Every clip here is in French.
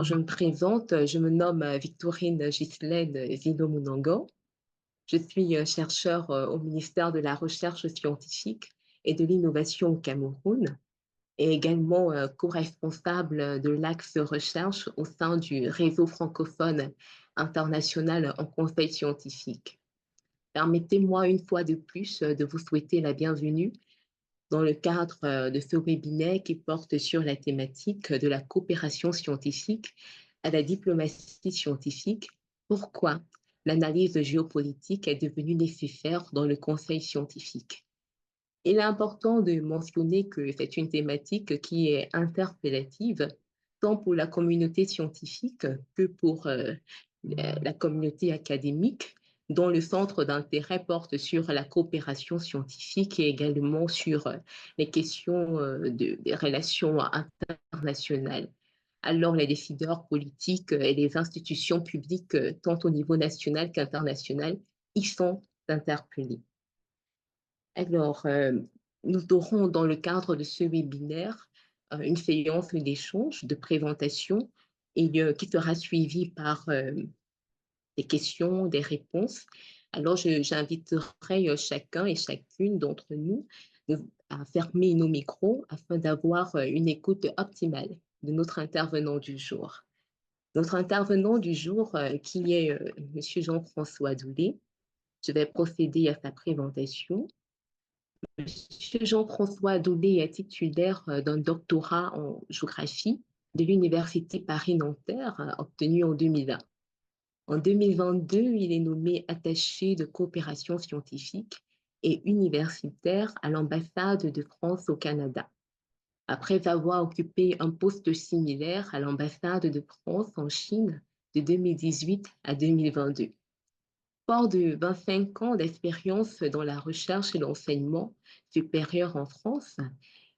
je me présente, je me nomme Victorine Ghislaine Zino-Mounango. Je suis chercheure au ministère de la Recherche scientifique et de l'innovation au Cameroun et également co-responsable de l'axe recherche au sein du réseau francophone international en conseil scientifique. Permettez-moi une fois de plus de vous souhaiter la bienvenue dans le cadre de ce webinaire qui porte sur la thématique de la coopération scientifique à la diplomatie scientifique. Pourquoi l'analyse géopolitique est devenue nécessaire dans le conseil scientifique? Il est important de mentionner que c'est une thématique qui est interpellative, tant pour la communauté scientifique que pour la communauté académique, dont le centre d'intérêt porte sur la coopération scientifique et également sur les questions des relations internationales. Alors, les décideurs politiques et les institutions publiques, tant au niveau national qu'international, y sont interpellés. Alors, nous aurons dans le cadre de ce webinaire une séance d'échange, de présentation, et qui sera suivie par des questions, des réponses. Alors, j'inviterai chacun et chacune d'entre nous à fermer nos micros afin d'avoir une écoute optimale de notre intervenant du jour. Notre intervenant du jour, qui est M. Jean-François Doulé, je vais procéder à sa présentation. Monsieur Jean-François Doulé est titulaire d'un doctorat en géographie de l'Université Paris-Nanterre, obtenu en 2001. En 2022, il est nommé attaché de coopération scientifique et universitaire à l'ambassade de France au Canada, après avoir occupé un poste similaire à l'ambassade de France en Chine de 2018 à 2022. Fort de 25 ans d'expérience dans la recherche et l'enseignement supérieur en France,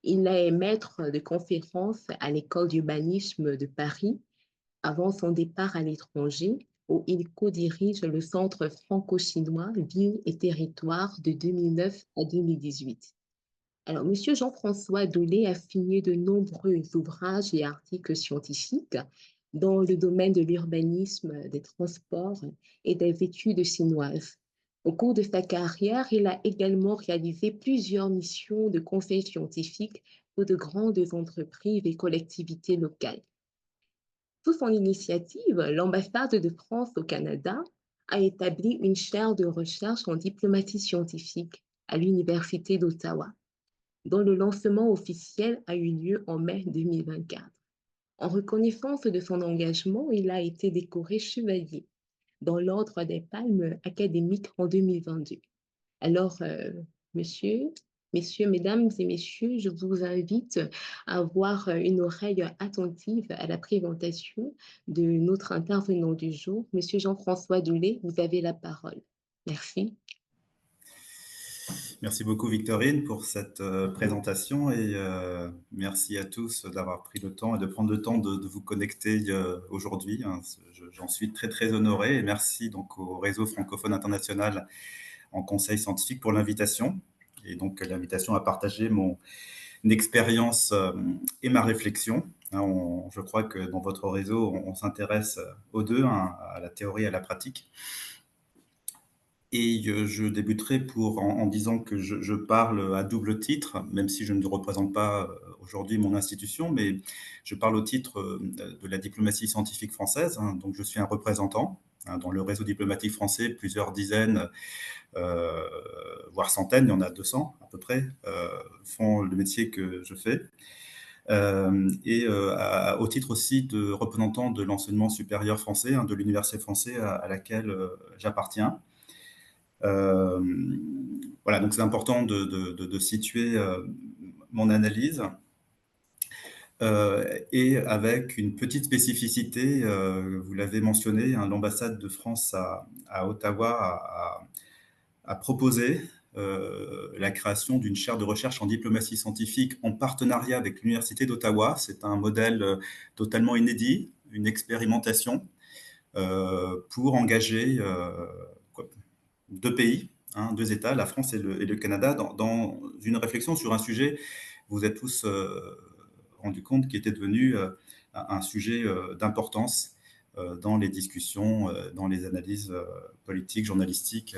il est maître de conférences à l'École d'humanisme de Paris avant son départ à l'étranger, où il co-dirige le Centre franco-chinois Ville et Territoire de 2009 à 2018. Alors, M. Jean-François Doulé a signé de nombreux ouvrages et articles scientifiques dans le domaine de l'urbanisme, des transports et des études chinoises. Au cours de sa carrière, il a également réalisé plusieurs missions de conseil scientifique pour de grandes entreprises et collectivités locales. Sous son initiative, l'ambassade de France au Canada a établi une chaire de recherche en diplomatie scientifique à l'Université d'Ottawa, dont le lancement officiel a eu lieu en mai 2024. En reconnaissance de son engagement, il a été décoré chevalier dans l'Ordre des Palmes académiques en 2022. Alors, monsieur, messieurs, mesdames et messieurs, je vous invite à avoir une oreille attentive à la présentation de notre intervenant du jour, monsieur Jean-François Doulé. Vous avez la parole. Merci. Merci beaucoup Victorine pour cette présentation et merci à tous d'avoir pris le temps et de prendre le temps de vous connecter aujourd'hui. J'en suis très très honoré et merci donc au Réseau francophone international en conseil scientifique pour l'invitation et donc l'invitation à partager mon expérience et ma réflexion. Je crois que dans votre réseau, on s'intéresse aux deux, à la théorie et à la pratique. Et je débuterai en disant que je parle à double titre, même si je ne représente pas aujourd'hui mon institution, mais je parle au titre de la diplomatie scientifique française. Donc je suis un représentant dans le réseau diplomatique français, plusieurs dizaines, voire centaines, il y en a 200 à peu près, font le métier que je fais. Au titre aussi de représentant de l'enseignement supérieur français, de l'université française à laquelle j'appartiens. Voilà, donc c'est important de situer mon analyse et avec une petite spécificité, vous l'avez mentionné, l'ambassade de France à Ottawa a proposé la création d'une chaire de recherche en diplomatie scientifique en partenariat avec l'Université d'Ottawa. C'est un modèle totalement inédit, une expérimentation pour engager deux pays, deux États, la France et le Canada, dans une réflexion sur un sujet, vous êtes tous rendus compte, qui était devenu un sujet d'importance dans les discussions, dans les analyses politiques, journalistiques,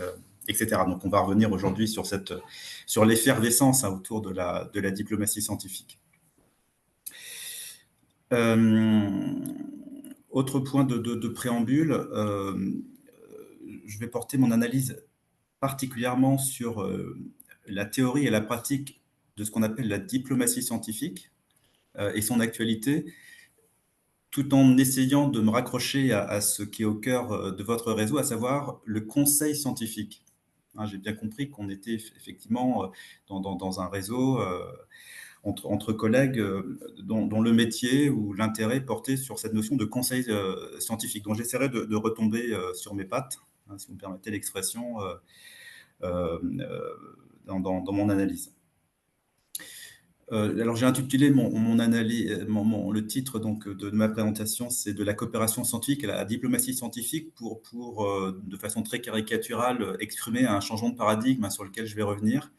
etc. Donc on va revenir aujourd'hui sur l'effervescence autour de la diplomatie scientifique. Autre point de préambule, je vais porter mon analyse particulièrement sur la théorie et la pratique de ce qu'on appelle la diplomatie scientifique et son actualité, tout en essayant de me raccrocher à ce qui est au cœur de votre réseau, à savoir le conseil scientifique. Hein, j'ai bien compris qu'on était effectivement dans un réseau entre collègues dont le métier ou l'intérêt portait sur cette notion de conseil scientifique. Donc j'essaierai de retomber sur mes pattes, hein, si vous me permettez l'expression, euh, dans mon analyse. Alors j'ai intitulé mon analyse, le titre donc de ma présentation, c'est de la coopération scientifique à la diplomatie scientifique pour de façon très caricaturale exprimer un changement de paradigme sur lequel je vais revenir.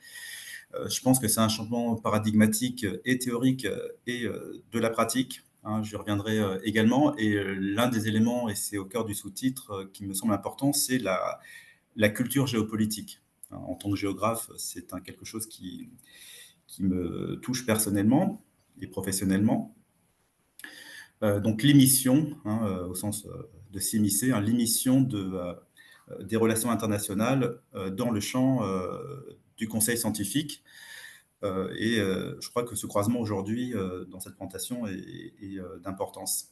Je pense que c'est un changement paradigmatique et théorique et de la pratique. Hein, j'y reviendrai également. Et l'un des éléments, et c'est au cœur du sous-titre qui me semble important, c'est la culture géopolitique. Hein, en tant que géographe, c'est quelque chose qui me touche personnellement et professionnellement. Donc l'émission, hein, au sens de s'immiscer, hein, l'émission des relations internationales dans le champ du conseil scientifique. Et je crois que ce croisement aujourd'hui dans cette présentation est d'importance.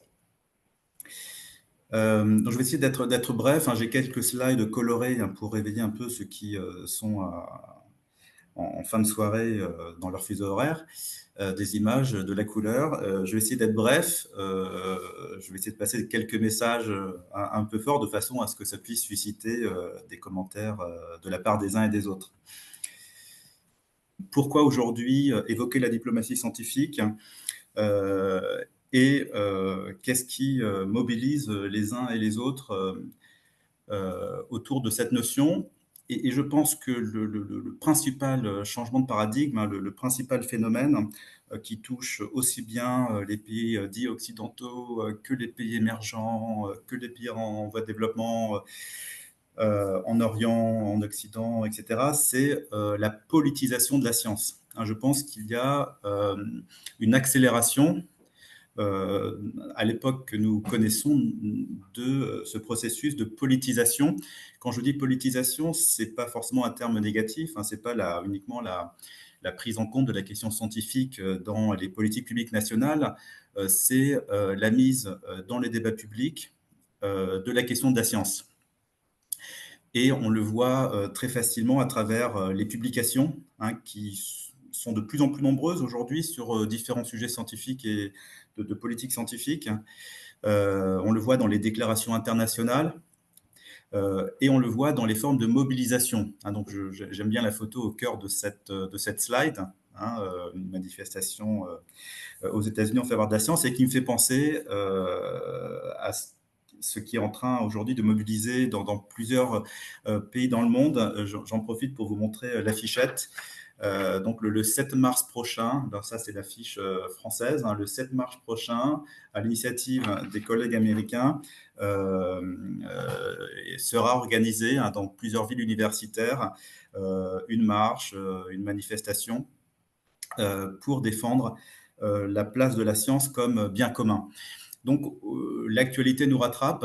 Donc je vais essayer d'être bref. Hein, j'ai quelques slides colorés hein, pour réveiller un peu ceux qui sont en fin de soirée dans leur fuseau horaire, des images, de la couleur. Je vais essayer d'être bref. Je vais essayer de passer quelques messages un peu forts de façon à ce que ça puisse susciter des commentaires de la part des uns et des autres. Pourquoi aujourd'hui évoquer la diplomatie scientifique et qu'est-ce qui mobilise les uns et les autres autour de cette notion. Et je pense que le principal changement de paradigme, hein, le principal phénomène qui touche aussi bien les pays dits occidentaux que les pays émergents, que les pays en voie de développement, en Orient, en Occident, etc., c'est la politisation de la science. Hein, je pense qu'il y a une accélération à l'époque que nous connaissons de ce processus de politisation. Quand je dis politisation, ce n'est pas forcément un terme négatif, hein, ce n'est pas uniquement la prise en compte de la question scientifique dans les politiques publiques nationales, c'est la mise dans les débats publics de la question de la science. Et on le voit très facilement à travers les publications hein, qui sont de plus en plus nombreuses aujourd'hui sur différents sujets scientifiques et de politique scientifique. On le voit dans les déclarations internationales et on le voit dans les formes de mobilisation. Hein, donc j'aime bien la photo au cœur de cette slide, hein, une manifestation aux États-Unis en faveur de la science et qui me fait penser à ce qui est en train aujourd'hui de mobiliser dans plusieurs pays dans le monde. J'en profite pour vous montrer l'affichette. Donc le 7 mars prochain, alors ça c'est l'affiche française, hein, le 7 mars prochain, à l'initiative des collègues américains, sera organisée hein, dans plusieurs villes universitaires une marche, une manifestation pour défendre la place de la science comme bien commun. Donc l'actualité nous rattrape.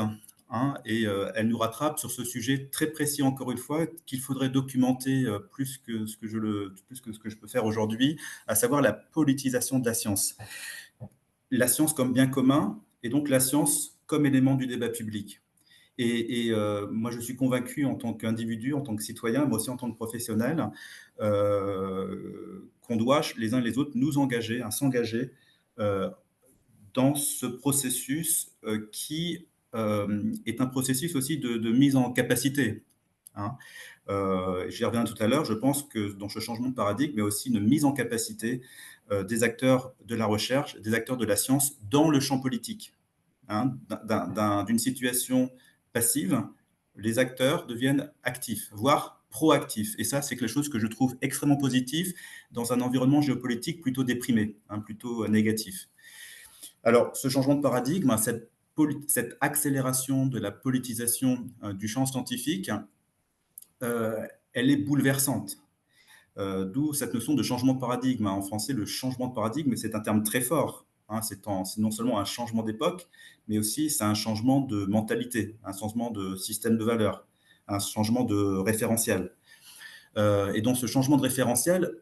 Hein, et elle nous rattrape sur ce sujet très précis, encore une fois, qu'il faudrait documenter plus que ce que je peux faire aujourd'hui, à savoir la politisation de la science. La science comme bien commun, et donc la science comme élément du débat public. Et moi, je suis convaincu en tant qu'individu, en tant que citoyen, mais aussi en tant que professionnel, qu'on doit, les uns et les autres, nous engager, hein, s'engager dans ce processus qui est un processus aussi de mise en capacité. Hein. J'y reviens tout à l'heure, je pense que dans ce changement de paradigme, il y a aussi une mise en capacité des acteurs de la recherche, des acteurs de la science dans le champ politique. Hein. D'une situation passive, les acteurs deviennent actifs, voire proactifs. Et ça, c'est quelque chose que je trouve extrêmement positif dans un environnement géopolitique plutôt déprimé, hein, plutôt négatif. Alors, ce changement de paradigme, hein, cette accélération de la politisation du champ scientifique, elle est bouleversante. D'où cette notion de changement de paradigme, hein. En français, le changement de paradigme, c'est un terme très fort, hein. C'est non seulement un changement d'époque, mais aussi c'est un changement de mentalité, un changement de système de valeurs, un changement de référentiel. Et dans ce changement de référentiel,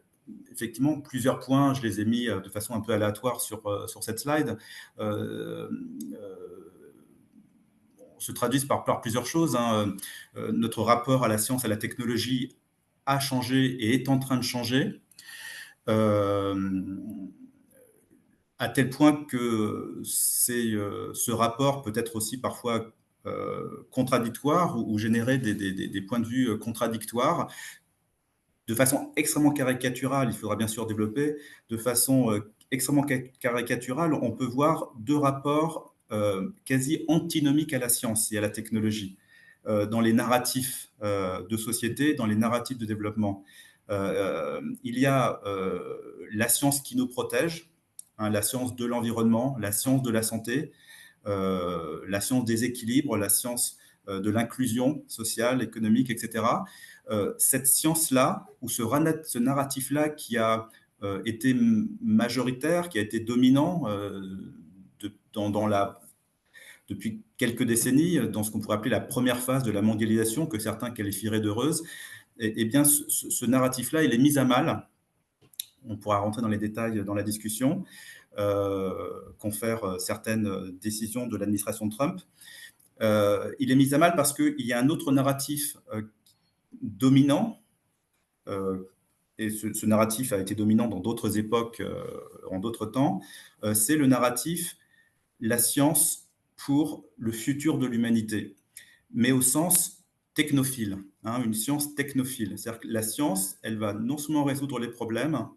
effectivement, plusieurs points, je les ai mis de façon un peu aléatoire sur cette slide, euh, se traduisent par plusieurs choses, hein. Notre rapport à la science, à la technologie a changé et est en train de changer, à tel point que ce rapport peut être aussi parfois contradictoire ou générer des points de vue contradictoires de façon extrêmement caricaturale. Il faudra bien sûr développer de façon extrêmement caricaturale. On peut voir deux rapports quasi antinomiques à la science et à la technologie dans les narratifs de société, dans les narratifs de développement. Il y a la science qui nous protège, hein, la science de l'environnement, la science de la santé, la science des équilibres, la science de l'inclusion sociale, économique, etc. Cette science-là, ou ce narratif-là qui a été majoritaire, qui a été dominant dans depuis quelques décennies, dans ce qu'on pourrait appeler la première phase de la mondialisation, que certains qualifieraient d'heureuse, eh bien, ce narratif-là, il est mis à mal. On pourra rentrer dans les détails dans la discussion, confère certaines décisions de l'administration de Trump. Il est mis à mal parce qu'il y a un autre narratif dominant, et ce narratif a été dominant dans d'autres époques, en d'autres temps, c'est le narratif la science pour le futur de l'humanité, mais au sens technophile, hein, une science technophile. C'est-à-dire que la science, elle va non seulement résoudre les problèmes,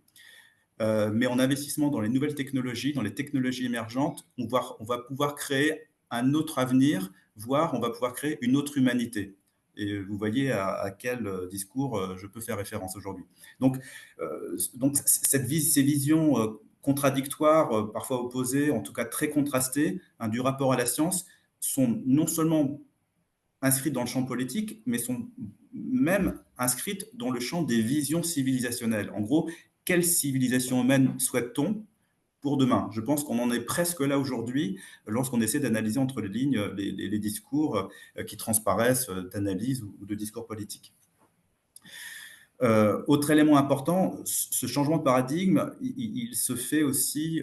mais en investissement dans les nouvelles technologies, dans les technologies émergentes, on va pouvoir créer un autre avenir, voire on va pouvoir créer une autre humanité. Et vous voyez à quel discours je peux faire référence aujourd'hui. Donc ces visions contradictoires, parfois opposées, en tout cas très contrastées, hein, du rapport à la science, sont non seulement inscrites dans le champ politique, mais sont même inscrites dans le champ des visions civilisationnelles. En gros, quelle civilisation humaine souhaite-t-on pour demain? Je pense qu'on en est presque là aujourd'hui lorsqu'on essaie d'analyser entre les lignes les discours qui transparaissent d'analyse ou de discours politiques. Autre élément important, ce changement de paradigme, il se fait aussi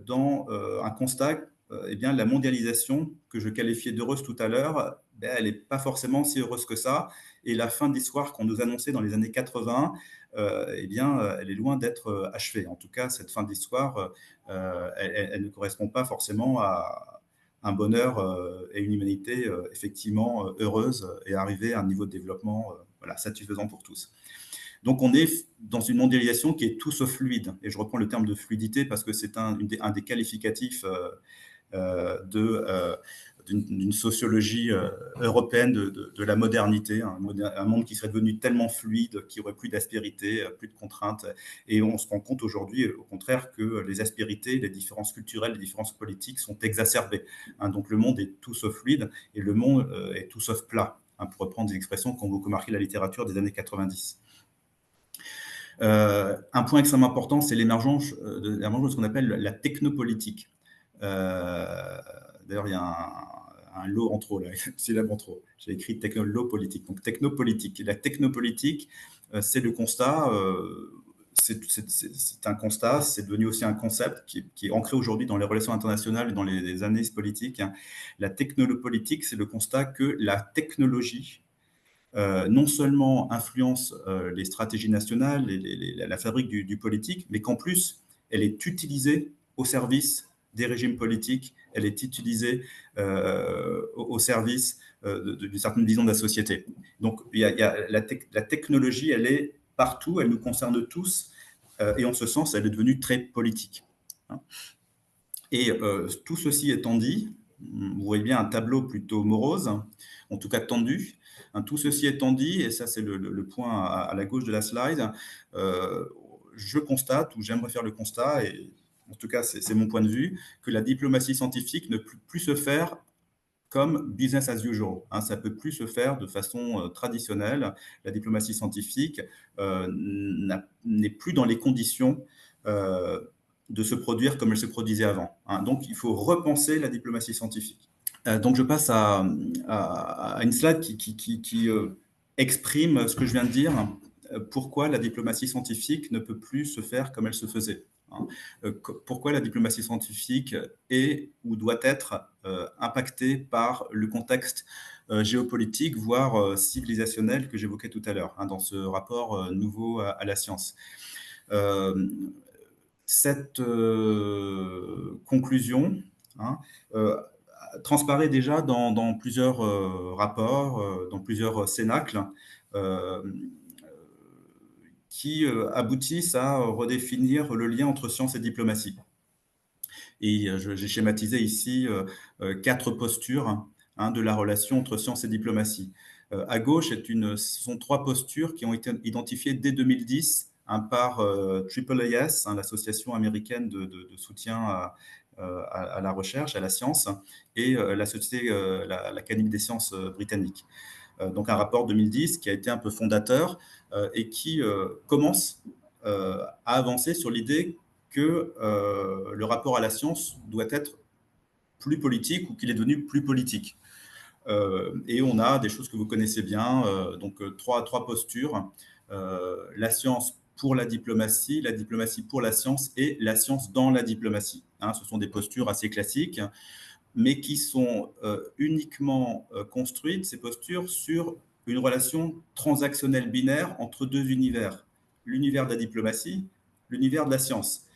dans un constat, eh bien, la mondialisation, que je qualifiais d'heureuse tout à l'heure, ben, elle n'est pas forcément si heureuse que ça. Et la fin de l'histoire qu'on nous annonçait dans les années 80, eh bien, elle est loin d'être achevée. En tout cas, cette fin d'histoire, elle ne correspond pas forcément à un bonheur et une humanité effectivement heureuse et arriver à un niveau de développement voilà, satisfaisant pour tous. Donc, on est dans une mondialisation qui est tout sauf fluide. Et je reprends le terme de fluidité parce que c'est un des qualificatifs d'une sociologie européenne de la modernité, un monde qui serait devenu tellement fluide, qui aurait plus d'aspérité, plus de contraintes. Et on se rend compte aujourd'hui, au contraire, que les aspérités, les différences culturelles, les différences politiques sont exacerbées. Donc, le monde est tout sauf fluide et le monde est tout sauf plat, pour reprendre des expressions qui ont beaucoup marqué la littérature des années 90. Un point extrêmement important, c'est l'émergence de ce qu'on appelle la technopolitique. D'ailleurs, il y a un lot en trop, là, une syllabe en trop. J'ai écrit techno-politique. Donc, technopolitique. La technopolitique, c'est le constat, c'est un constat, c'est devenu aussi un concept qui est ancré aujourd'hui dans les relations internationales et dans les analyses politiques. La technopolitique, c'est le constat que la technologie non seulement influence les stratégies nationales, la fabrique du politique, mais qu'en plus, elle est utilisée au service des régimes politiques, elle est utilisée au service d'une certaine vision de la société. Donc, il y a la technologie, elle est partout, elle nous concerne tous, et en ce sens, elle est devenue très politique. Et tout ceci étant dit, vous voyez bien un tableau plutôt morose, en tout cas tendu. Tout ceci étant dit, et ça c'est le point à la gauche de la slide, je constate, ou j'aimerais faire le constat, et en tout cas c'est mon point de vue, que la diplomatie scientifique ne peut plus se faire comme business as usual. Hein, ça ne peut plus se faire de façon traditionnelle. La diplomatie scientifique n'est plus dans les conditions euh, de se produire comme elle se produisait avant. Hein. Donc, il faut repenser la diplomatie scientifique. Donc, je passe à une slide qui exprime ce que je viens de dire. Pourquoi la diplomatie scientifique ne peut plus se faire comme elle se faisait. Hein. Pourquoi la diplomatie scientifique est ou doit être impactée par le contexte géopolitique, voire civilisationnel que j'évoquais tout à l'heure, hein, dans ce rapport nouveau à la science. Euh, cette conclusion, hein, euh, transparaît déjà dans plusieurs rapports, dans plusieurs cénacles, euh, qui aboutissent à redéfinir le lien entre science et diplomatie. Et j'ai schématisé ici 4 postures, hein, de la relation entre science et diplomatie. À gauche, ce sont 3 postures qui ont été identifiées dès 2010, hein, par AAAS, hein, l'association américaine de soutien à la recherche, à la science, et la société, l'Académie des sciences britannique. Donc un rapport 2010 qui a été un peu fondateur et qui commence à avancer sur l'idée que le rapport à la science doit être plus politique ou qu'il est devenu plus politique. Et on a des choses que vous connaissez bien, donc trois postures. La science pour la diplomatie pour la science et la science dans la diplomatie. Hein, ce sont des postures assez classiques, mais qui sont uniquement construites, ces postures, sur une relation transactionnelle binaire entre deux univers. L'univers de la diplomatie, l'univers de la science,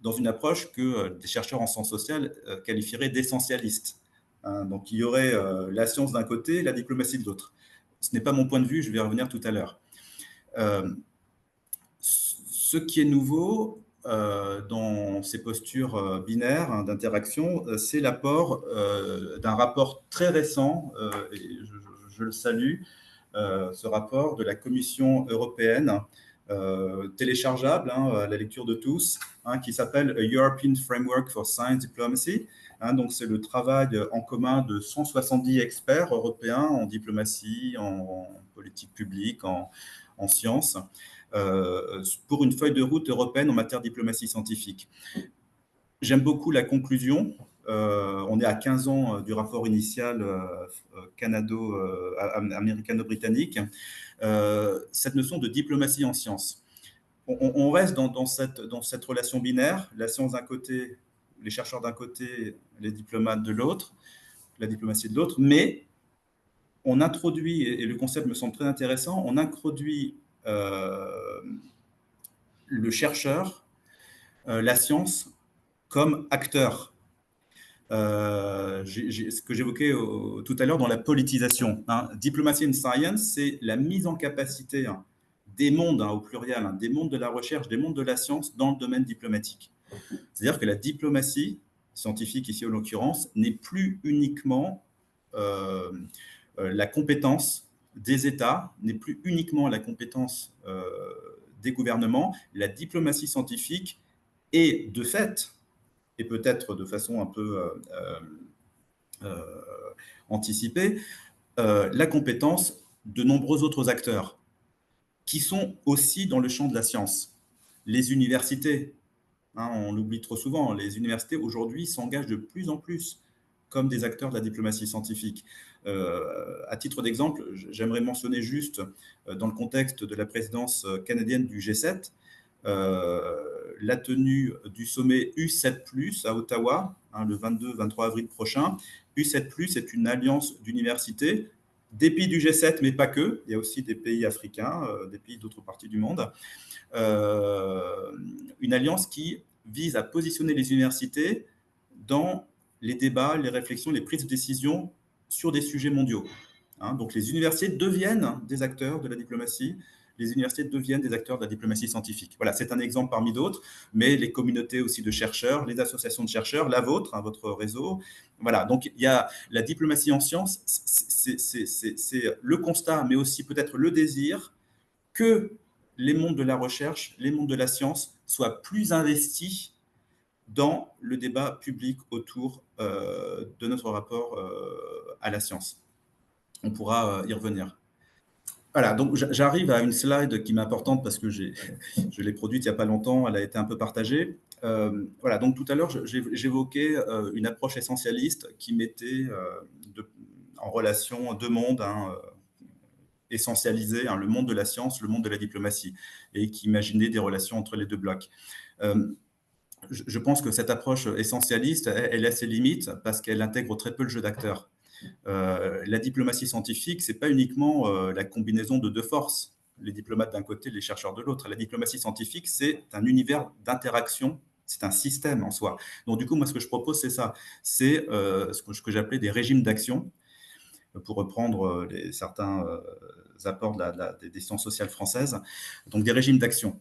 dans une approche que des chercheurs en sciences sociales qualifieraient d'essentialiste. Hein, donc il y aurait la science d'un côté, la diplomatie de l'autre. Ce n'est pas mon point de vue, je vais y revenir tout à l'heure. Ce qui est nouveau dans ces postures binaires, hein, d'interaction, c'est l'apport d'un rapport très récent, et je le salue, ce rapport de la Commission européenne, téléchargeable, hein, à la lecture de tous, hein, qui s'appelle A European Framework for Science Diplomacy. Hein, donc c'est le travail en commun de 170 experts européens en diplomatie, en politique publique, en sciences, pour une feuille de route européenne en matière de diplomatie scientifique. J'aime beaucoup la conclusion. On est à 15 ans du rapport initial américano-britannique. Cette notion de diplomatie en sciences. On reste dans cette relation binaire, la science d'un côté, les chercheurs d'un côté, les diplomates de l'autre, la diplomatie de l'autre, mais on introduit, et le concept me semble très intéressant, on introduit le chercheur, la science, comme acteur. Ce que j'évoquais tout à l'heure dans la politisation. Hein. Diplomacy and Science, c'est la mise en capacité, hein, des mondes, hein, au pluriel, hein, des mondes de la recherche, des mondes de la science dans le domaine diplomatique. C'est-à-dire que la diplomatie scientifique, ici en l'occurrence, n'est plus uniquement la compétence des États, n'est plus uniquement la compétence des gouvernements. La diplomatie scientifique est de fait, et peut-être de façon un peu anticipée, la compétence de nombreux autres acteurs qui sont aussi dans le champ de la science. Les universités, hein, on l'oublie trop souvent, les universités aujourd'hui s'engagent de plus en plus comme des acteurs de la diplomatie scientifique. À titre d'exemple, j'aimerais mentionner juste, dans le contexte de la présidence canadienne du G7, la tenue du sommet U7+, à Ottawa, hein, le 22-23 avril prochain. U7+, est une alliance d'universités, des pays du G7, mais pas que. Il y a aussi des pays africains, des pays d'autres parties du monde. Une alliance qui vise à positionner les universités dans les débats, les réflexions, les prises de décision sur des sujets mondiaux. Hein, donc les universités deviennent des acteurs de la diplomatie, les universités deviennent des acteurs de la diplomatie scientifique. Voilà, c'est un exemple parmi d'autres, mais les communautés aussi de chercheurs, les associations de chercheurs, la vôtre, hein, votre réseau. Voilà, donc il y a la diplomatie en sciences, c'est le constat, mais aussi peut-être le désir que les mondes de la recherche, les mondes de la science soient plus investis dans le débat public autour de notre rapport à la science. On pourra y revenir. Voilà, donc j'arrive à une slide qui m'est importante parce que je l'ai produite il n'y a pas longtemps, elle a été un peu partagée. Voilà, donc tout à l'heure, j'évoquais une approche essentialiste qui mettait en relation deux mondes, hein, essentialisés, hein, le monde de la science, le monde de la diplomatie, et qui imaginait des relations entre les deux blocs. Euh, je pense que cette approche essentialiste, elle a ses limites parce qu'elle intègre très peu le jeu d'acteurs. La diplomatie scientifique, c'est pas uniquement la combinaison de deux forces, les diplomates d'un côté, les chercheurs de l'autre. La diplomatie scientifique, c'est un univers d'interaction, c'est un système en soi. Donc du coup, moi, ce que je propose, c'est ça. C'est ce que j'appelais des régimes d'action, pour reprendre certains apports des sciences sociales françaises. Donc des régimes d'action.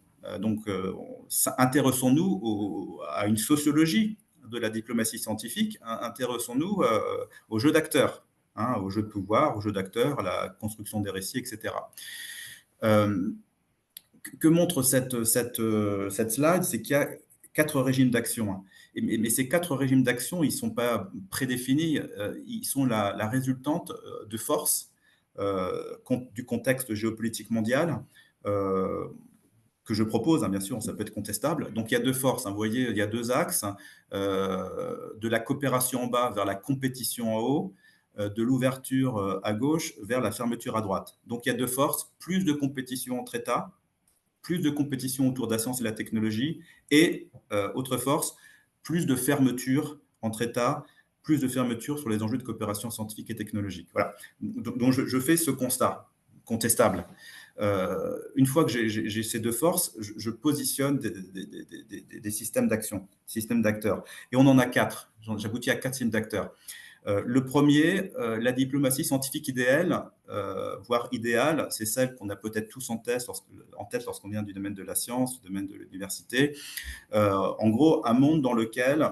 Intéressons-nous à une sociologie de la diplomatie scientifique, intéressons-nous au jeu d'acteurs, hein, au jeu de pouvoir, au jeu d'acteurs, à la construction des récits, etc. Euh, que montre cette slide, c'est qu'il y a quatre régimes d'action, hein. Mais ces quatre régimes d'action, ils ne sont pas prédéfinis, ils sont la résultante de forces du contexte géopolitique mondial, euh, que je propose, hein, bien sûr, ça peut être contestable. Donc il y a deux forces, hein, vous voyez, il y a deux axes, de la coopération en bas vers la compétition en haut, de l'ouverture à gauche vers la fermeture à droite. Donc il y a deux forces, plus de compétition entre États, plus de compétition autour de la science et la technologie, et autre force, plus de fermeture entre États, plus de fermeture sur les enjeux de coopération scientifique et technologique. Voilà. Donc je fais ce constat contestable. Une fois que j'ai ces deux forces, je positionne des systèmes d'action, systèmes d'acteurs. Et on en a quatre. J'aboutis à quatre systèmes d'acteurs. Le premier, la diplomatie scientifique idéale, voire idéale, c'est celle qu'on a peut-être tous en tête lorsqu'on vient du domaine de la science, du domaine de l'université. En gros, un monde dans lequel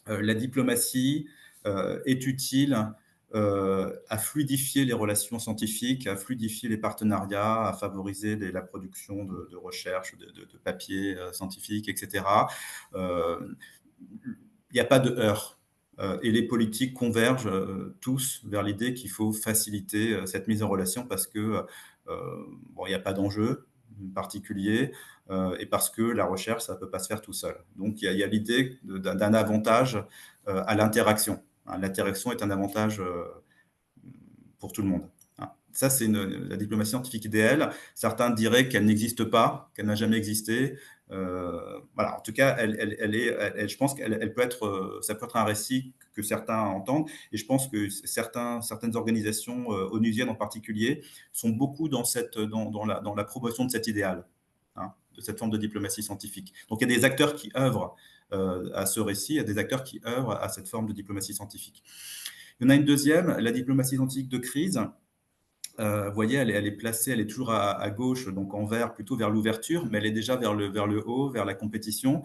la diplomatie est utile à fluidifier les relations scientifiques, à fluidifier les partenariats, à favoriser la production de recherches, de papiers scientifiques, etc. Il n'y a pas de heurts. Et les politiques convergent tous vers l'idée qu'il faut faciliter cette mise en relation parce que bon, il n'y a pas d'enjeu particulier et parce que la recherche, ça ne peut pas se faire tout seul. Donc il y a l'idée d'un avantage à l'interaction. Hein, l'interaction est un avantage pour tout le monde. Hein. Ça, c'est la diplomatie scientifique idéale. Certains diraient qu'elle n'existe pas, qu'elle n'a jamais existé. Voilà. En tout cas, je pense qu'elle peut être, ça peut être un récit que certains entendent. Et je pense que certaines organisations onusiennes en particulier sont beaucoup dans la promotion de cet idéal, hein, de cette forme de diplomatie scientifique. Donc, il y a des acteurs qui œuvrent à ce récit, il y a des acteurs qui œuvrent à cette forme de diplomatie scientifique. Il y en a une deuxième, la diplomatie scientifique de crise. Vous voyez, elle est placée, elle est toujours à gauche, donc en vert, plutôt vers l'ouverture, mais elle est déjà vers le haut, vers la compétition.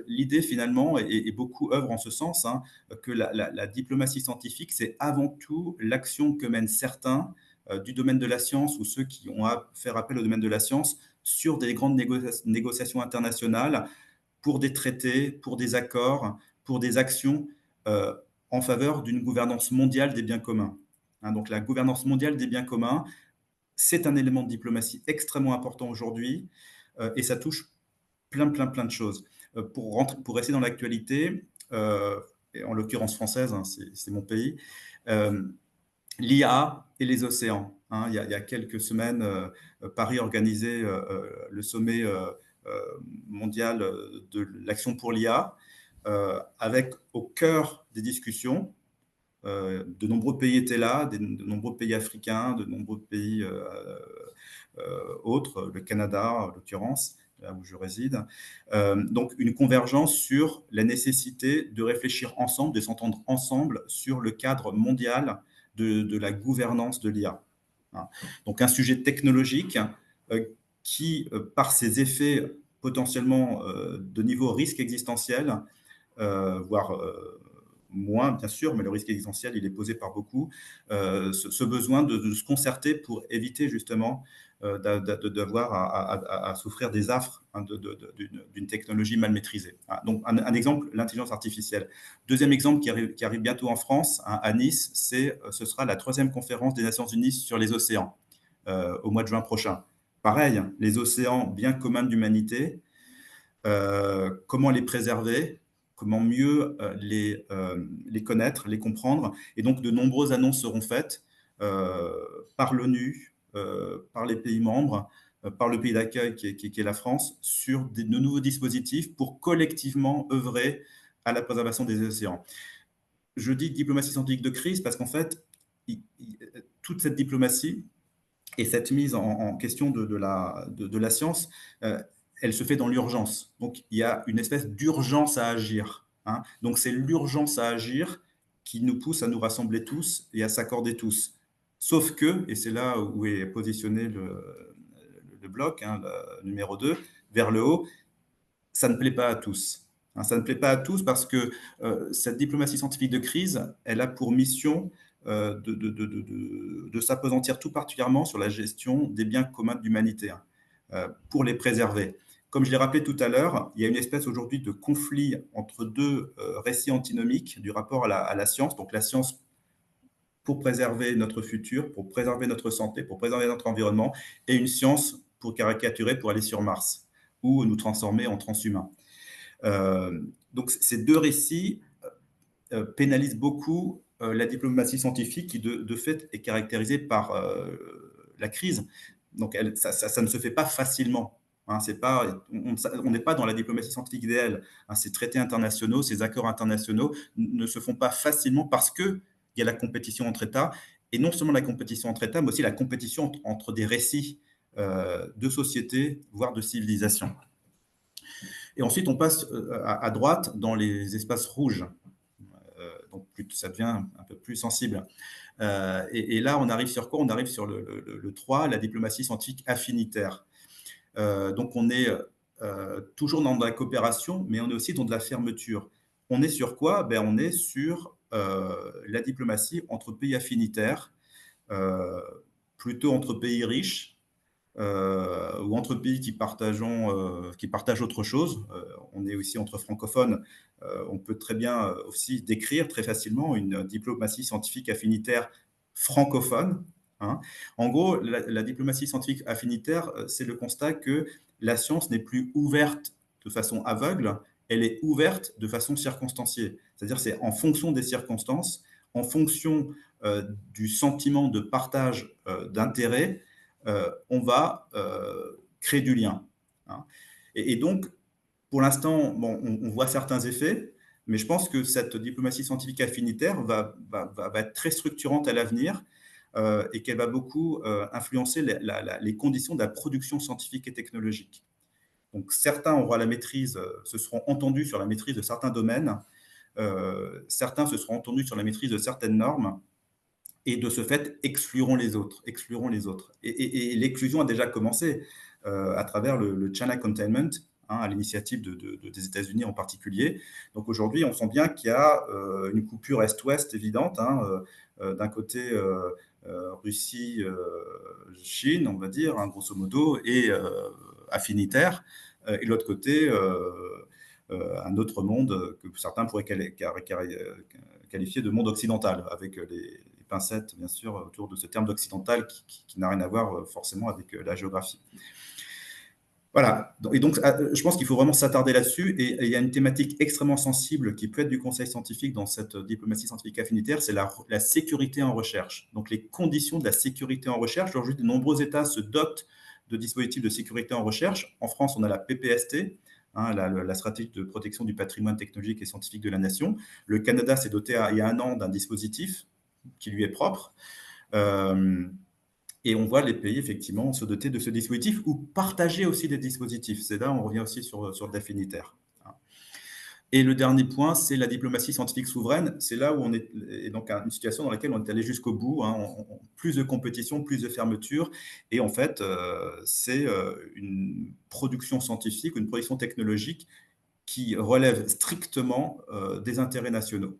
L'idée, finalement, et beaucoup œuvrent en ce sens, hein, que la diplomatie scientifique, c'est avant tout l'action que mènent certains du domaine de la science ou ceux qui ont à faire appel au domaine de la science sur des grandes négociations internationales pour des traités, pour des accords, pour des actions euh, en faveur d'une gouvernance mondiale des biens communs. Hein, donc la gouvernance mondiale des biens communs, c'est un élément de diplomatie extrêmement important aujourd'hui et ça touche plein de choses. Pour rester dans l'actualité, et en l'occurrence française, hein, c'est mon pays, l'IA et les océans. Hein, il y a quelques semaines, Paris organisait le sommet mondial de l'action pour l'IA, avec au cœur des discussions, de nombreux pays étaient là, de nombreux pays africains, de nombreux pays autres, le Canada en l'occurrence, là où je réside. Donc une convergence sur la nécessité de réfléchir ensemble, de s'entendre ensemble sur le cadre mondial de la gouvernance de l'IA. Hein. Donc un sujet technologique qui, par ses effets potentiellement de niveau risque existentiel, voire moins, bien sûr, mais le risque existentiel, il est posé par beaucoup, ce besoin de se concerter pour éviter justement de devoir à souffrir des affres, hein, d'une technologie mal maîtrisée. Ah, donc un exemple, l'intelligence artificielle. Deuxième exemple qui arrive bientôt en France, hein, à Nice, ce sera la troisième conférence des Nations Unies sur les océans, au mois de juin prochain. Pareil, les océans, bien communs de l'humanité, comment les préserver, comment mieux les connaître, les comprendre. Et donc, de nombreuses annonces seront faites euh, par l'ONU, par les pays membres, par le pays d'accueil qui est la France, sur de nouveaux dispositifs pour collectivement œuvrer à la préservation des océans. Je dis diplomatie scientifique de crise parce qu'en fait, toute cette diplomatie et cette mise en question de la science, elle se fait dans l'urgence. Donc, il y a une espèce d'urgence à agir, hein. Donc, c'est l'urgence à agir qui nous pousse à nous rassembler tous et à s'accorder tous. Sauf que, et c'est là où est positionné le bloc, hein, le numéro 2, vers le haut, ça ne plaît pas à tous. Hein, ça ne plaît pas à tous parce que cette diplomatie scientifique de crise, elle a pour mission de s'appesantir tout particulièrement sur la gestion des biens communs de l'humanité, hein, pour les préserver. Comme je l'ai rappelé tout à l'heure, il y a une espèce aujourd'hui de conflit entre deux récits antinomiques du rapport à la science. Donc la science pour préserver notre futur, pour préserver notre santé, pour préserver notre environnement, et une science pour caricaturer, pour aller sur Mars ou nous transformer en transhumains. Donc ces deux récits pénalisent beaucoup la diplomatie scientifique qui, de fait, est caractérisée par la crise. Donc ça ne se fait pas facilement. Hein, on n'est pas dans la diplomatie scientifique idéale. Hein, ces traités internationaux, ces accords internationaux ne se font pas facilement parce qu'il y a la compétition entre États, et non seulement la compétition entre États, mais aussi la compétition entre des récits de sociétés, voire de civilisations. Et ensuite, on passe à droite dans les espaces rouges. Donc, ça devient un peu plus sensible. Et là, on arrive sur quoi? On arrive sur le 3, la diplomatie scientifique affinitaire. Donc, on est toujours dans de la coopération, mais on est aussi dans de la fermeture. On est sur quoi? On est sur la diplomatie entre pays affinitaires, euh, plutôt entre pays riches, ou entre pays qui partagent autre chose. On est aussi entre francophones. On peut très bien aussi décrire très facilement une diplomatie scientifique affinitaire francophone. Hein. En gros, la diplomatie scientifique affinitaire, c'est le constat que la science n'est plus ouverte de façon aveugle, elle est ouverte de façon circonstanciée. C'est-à-dire c'est en fonction des circonstances, en fonction du sentiment de partage d'intérêts, on va créer du lien. Hein. Et donc, pour l'instant, bon, on voit certains effets, mais je pense que cette diplomatie scientifique affinitaire va être très structurante à l'avenir, et qu'elle va beaucoup influencer les conditions de la production scientifique et technologique. Donc certains auront la maîtrise, se seront entendus sur la maîtrise de certains domaines, certains se seront entendus sur la maîtrise de certaines normes, et de ce fait excluront les autres, excluront les autres. Et l'exclusion a déjà commencé à travers le China Containment, hein, à l'initiative des États-Unis en particulier. Donc aujourd'hui, on sent bien qu'il y a une coupure est-ouest évidente, hein, d'un côté Russie, Chine, on va dire, hein, grosso modo, et affinitaire, et de l'autre côté, un autre monde que certains pourraient qualifier de monde occidental, avec les pincettes, bien sûr, autour de ce terme d'occidental qui n'a rien à voir forcément avec la géographie. Voilà. Et donc, je pense qu'il faut vraiment s'attarder là-dessus. Et il y a une thématique extrêmement sensible qui peut être du conseil scientifique dans cette diplomatie scientifique affinitaire, c'est la sécurité en recherche. Donc, les conditions de la sécurité en recherche. Aujourd'hui, de nombreux États se dotent de dispositifs de sécurité en recherche. En France, on a la PPST, hein, la stratégie de protection du patrimoine technologique et scientifique de la nation. Le Canada s'est doté il y a un an d'un dispositif qui lui est propre. Et on voit les pays, effectivement, se doter de ce dispositif ou partager aussi des dispositifs. C'est là, on revient aussi sur l'affinitaire. Et le dernier point, c'est la diplomatie scientifique souveraine. C'est là où on est, et donc une situation dans laquelle on est allé jusqu'au bout. Hein, plus de compétition, plus de fermeture. Et en fait, c'est une production scientifique, une production technologique qui relève strictement des intérêts nationaux.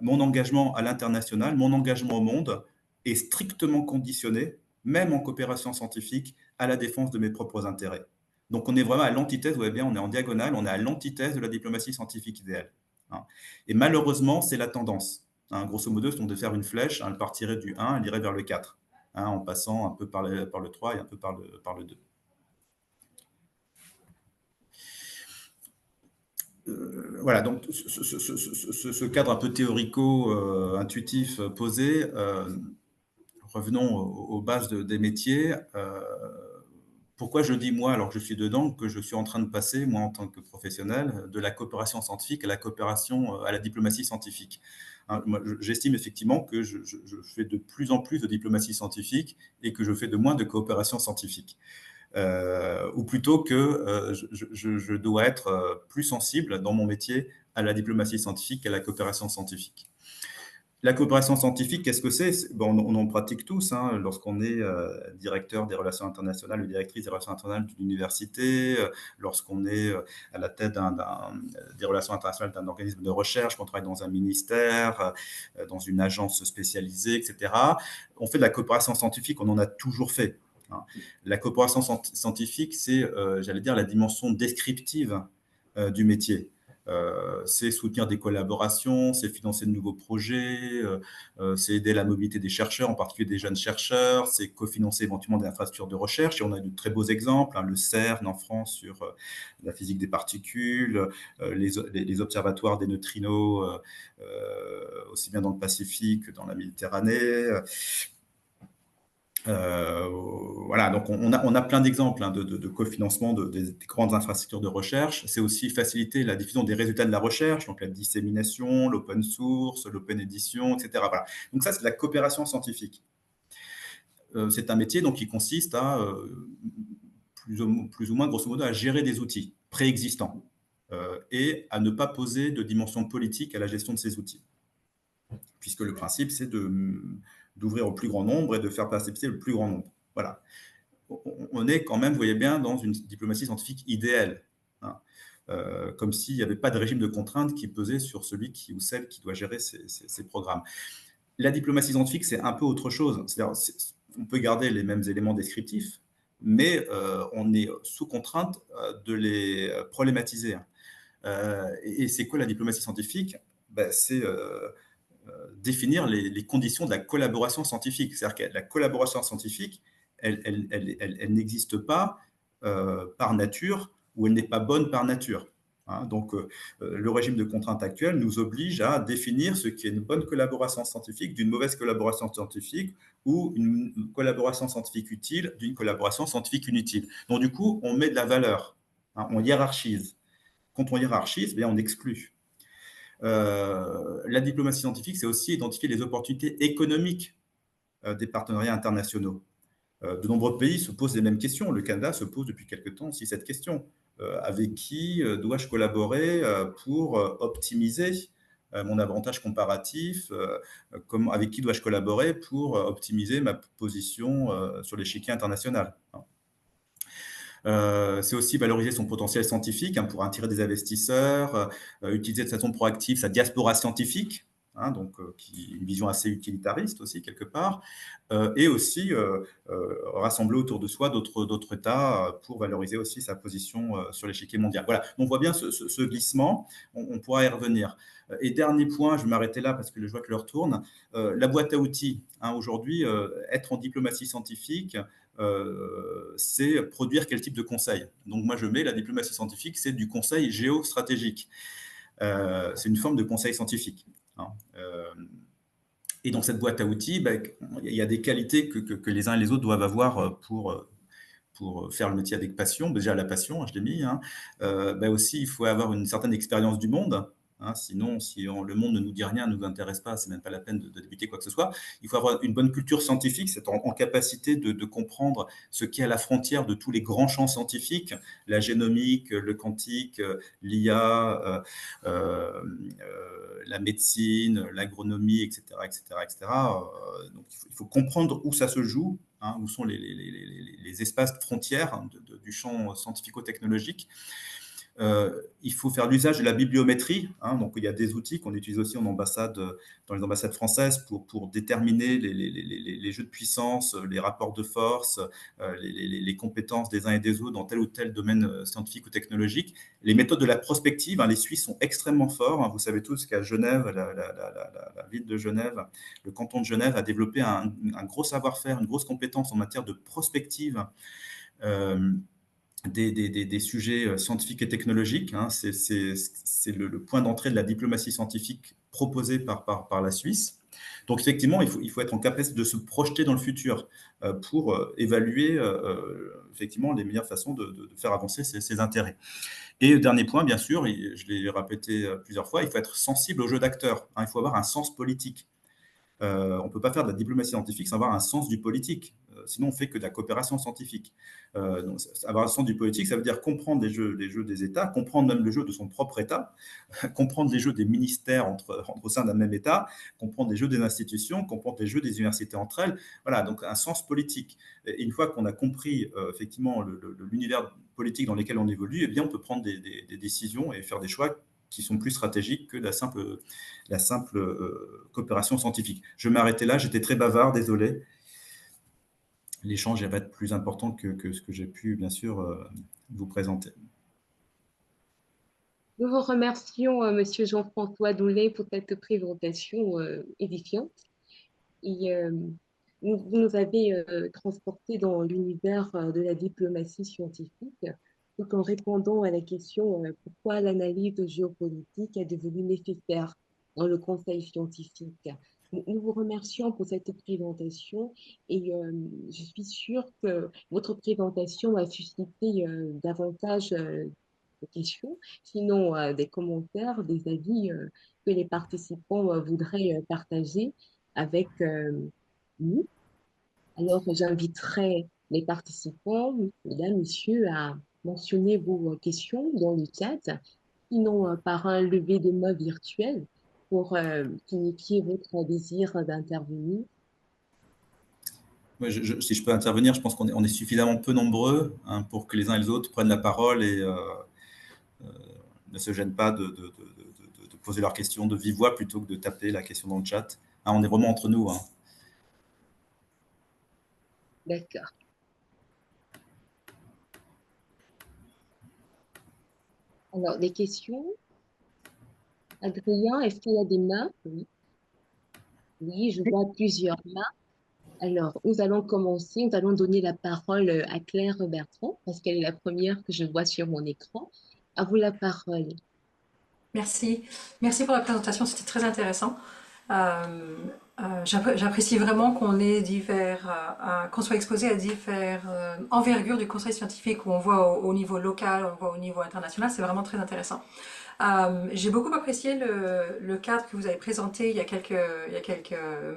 Mon engagement à l'international, mon engagement au monde est strictement conditionné même en coopération scientifique, à la défense de mes propres intérêts. Donc on est vraiment à l'antithèse, vous voyez bien, on est en diagonale, on est à l'antithèse de la diplomatie scientifique idéale, hein. Et malheureusement, c'est la tendance, hein. Grosso modo, si on devait faire une flèche, hein, elle partirait du 1, elle irait vers le 4, hein, en passant un peu par le 3 et un peu par le 2. Voilà, donc ce cadre un peu théorico-intuitif posé, revenons aux bases des métiers. Pourquoi je dis moi, alors que je suis dedans, que je suis en train de passer, moi en tant que professionnel, de la coopération scientifique à la coopération, à la diplomatie scientifique, hein. Moi, j'estime effectivement que je fais de plus en plus de diplomatie scientifique et que je fais de moins de coopération scientifique. Ou plutôt que je dois être plus sensible dans mon métier à la diplomatie scientifique, à la coopération scientifique. La coopération scientifique, qu'est-ce que c'est? Bon, on en pratique tous, hein, lorsqu'on est directeur des relations internationales ou directrice des relations internationales d'une université, lorsqu'on est à la tête des relations internationales d'un organisme de recherche, qu'on travaille dans un ministère, dans une agence spécialisée, etc. On fait de la coopération scientifique, on en a toujours fait, hein. La coopération scientifique, c'est, j'allais dire, la dimension descriptive du métier. C'est soutenir des collaborations, c'est financer de nouveaux projets, c'est aider la mobilité des chercheurs, en particulier des jeunes chercheurs, c'est cofinancer éventuellement des infrastructures de recherche. Et on a de très beaux exemples, hein, le CERN en France sur la physique des particules, les observatoires des neutrinos, aussi bien dans le Pacifique que dans la Méditerranée. Euh, voilà, donc on a plein d'exemples, hein, de cofinancement des grandes infrastructures de recherche. C'est aussi faciliter la diffusion des résultats de la recherche, donc la dissémination, l'open source, l'open édition, etc. Voilà. Donc ça, c'est de la coopération scientifique. C'est un métier donc, qui consiste à, plus ou moins, grosso modo, à gérer des outils préexistants et à ne pas poser de dimension politique à la gestion de ces outils. Puisque le principe, c'est d'ouvrir au plus grand nombre et de faire participer le plus grand nombre. Voilà. On est quand même, vous voyez bien, dans une diplomatie scientifique idéale, hein. Comme s'il n'y avait pas de régime de contrainte qui pesait sur celui qui ou celle qui doit gérer ces programmes. La diplomatie scientifique, c'est un peu autre chose. C'est-à-dire, on peut garder les mêmes éléments descriptifs, mais on est sous contrainte de les problématiser, hein. Et c'est quoi la diplomatie scientifique? Ben, c'est définir les conditions de la collaboration scientifique. C'est-à-dire que la collaboration scientifique, elle n'existe pas par nature ou elle n'est pas bonne par nature, hein. Donc, le régime de contrainte actuel nous oblige à définir ce qui est une bonne collaboration scientifique d'une mauvaise collaboration scientifique ou une collaboration scientifique utile d'une collaboration scientifique inutile. Donc, du coup, on met de la valeur, hein, on hiérarchise. Quand on hiérarchise, bien, on exclut. La diplomatie scientifique, c'est aussi identifier les opportunités économiques des partenariats internationaux. De nombreux pays se posent les mêmes questions. Le Canada se pose depuis quelque temps aussi cette question. Avec qui dois-je collaborer pour optimiser mon avantage comparatif, avec qui dois-je collaborer pour optimiser ma position sur l'échiquier international, hein. C'est aussi valoriser son potentiel scientifique, hein, pour attirer des investisseurs, utiliser de façon proactive sa diaspora scientifique, hein, donc une vision assez utilitariste aussi quelque part, et aussi rassembler autour de soi d'autres États pour valoriser aussi sa position sur l'échiquier mondial. Voilà, donc on voit bien ce glissement, on pourra y revenir. Et dernier point, je vais m'arrêter là parce que je vois que l'heure tourne, la boîte à outils, hein, aujourd'hui, être en diplomatie scientifique, c'est produire quel type de conseil. Donc moi je mets la diplomatie scientifique, c'est du conseil géostratégique. C'est une forme de conseil scientifique, hein. Et dans cette boîte à outils, ben, il y a des qualités que les uns et les autres doivent avoir pour faire le métier avec passion. Déjà la passion, hein, je l'ai mis, hein. Ben aussi, il faut avoir une certaine expérience du monde, hein. Sinon, si le monde ne nous dit rien, ne nous intéresse pas, c'est même pas la peine de débuter quoi que ce soit. Il faut avoir une bonne culture scientifique, c'est en capacité de comprendre ce qui est à la frontière de tous les grands champs scientifiques, la génomique, le quantique, l'IA, la médecine, l'agronomie, etc., etc., etc. Donc, il faut comprendre où ça se joue, hein, où sont les espaces de frontières, hein, du champ scientifico-technologique. Il faut faire l'usage de la bibliométrie, hein, donc il y a des outils qu'on utilise aussi en ambassade, dans les ambassades françaises pour déterminer les jeux de puissance, les rapports de force, les compétences des uns et des autres dans tel ou tel domaine scientifique ou technologique. Les méthodes de la prospective, hein, les Suisses sont extrêmement forts. Hein, vous savez tous qu'à Genève, la ville de Genève, le canton de Genève a développé un gros savoir-faire, une grosse compétence en matière de prospective. Euh, des sujets scientifiques et technologiques. Hein. C'est le point d'entrée de la diplomatie scientifique proposée par la Suisse. Donc effectivement, il faut être en capacité de se projeter dans le futur pour évaluer effectivement les meilleures façons de faire avancer ses intérêts. Et le dernier point, bien sûr, je l'ai répété plusieurs fois, il faut être sensible au jeu d'acteurs. Hein. Il faut avoir un sens politique. On ne peut pas faire de la diplomatie scientifique sans avoir un sens du politique. Sinon, on ne fait que de la coopération scientifique. Donc, avoir un sens du politique, ça veut dire comprendre les jeux des États, comprendre même le jeu de son propre État, comprendre les jeux des ministères au sein d'un même État, comprendre les jeux des institutions, comprendre les jeux des universités entre elles. Voilà, donc un sens politique. Et une fois qu'on a compris effectivement l'univers politique dans lequel on évolue, eh bien, on peut prendre des décisions et faire des choix qui sont plus stratégiques que la simple coopération scientifique. Je vais m'arrêter là, j'étais très bavard, désolé. L'échange va être plus important que ce que j'ai pu, bien sûr, vous présenter. Nous vous remercions, Monsieur Jean-François Doulet, pour cette présentation édifiante. Et vous nous avez transporté dans l'univers de la diplomatie scientifique, tout en répondant à la question pourquoi l'analyse géopolitique est devenue nécessaire dans le conseil scientifique. Nous vous remercions pour cette présentation et je suis sûre que votre présentation a suscité davantage de questions, sinon des commentaires, des avis que les participants voudraient partager avec nous. Alors, j'inviterai les participants, mesdames, messieurs, à mentionner vos questions dans le chat, sinon par un lever de main virtuel pour signifier votre désir d'intervenir. Ouais, si je peux intervenir, je pense on est suffisamment peu nombreux hein, pour que les uns et les autres prennent la parole et ne se gênent pas de poser leurs questions de vive voix plutôt que de taper la question dans le chat. Hein, on est vraiment entre nous. Hein. D'accord. Alors, des questions? Adrien, est-ce qu'il y a des mains? Oui. Oui, je vois plusieurs mains. Alors, nous allons commencer. Nous allons donner la parole à Claire Bertrand, parce qu'elle est la première que je vois sur mon écran. À vous la parole. Merci. Merci pour la présentation, c'était très intéressant. J'apprécie vraiment qu'on ait qu'on soit exposé à diverses envergures du conseil scientifique où on voit au niveau local, on voit au niveau international, c'est vraiment très intéressant. J'ai beaucoup apprécié le cadre que vous avez présenté il y a quelques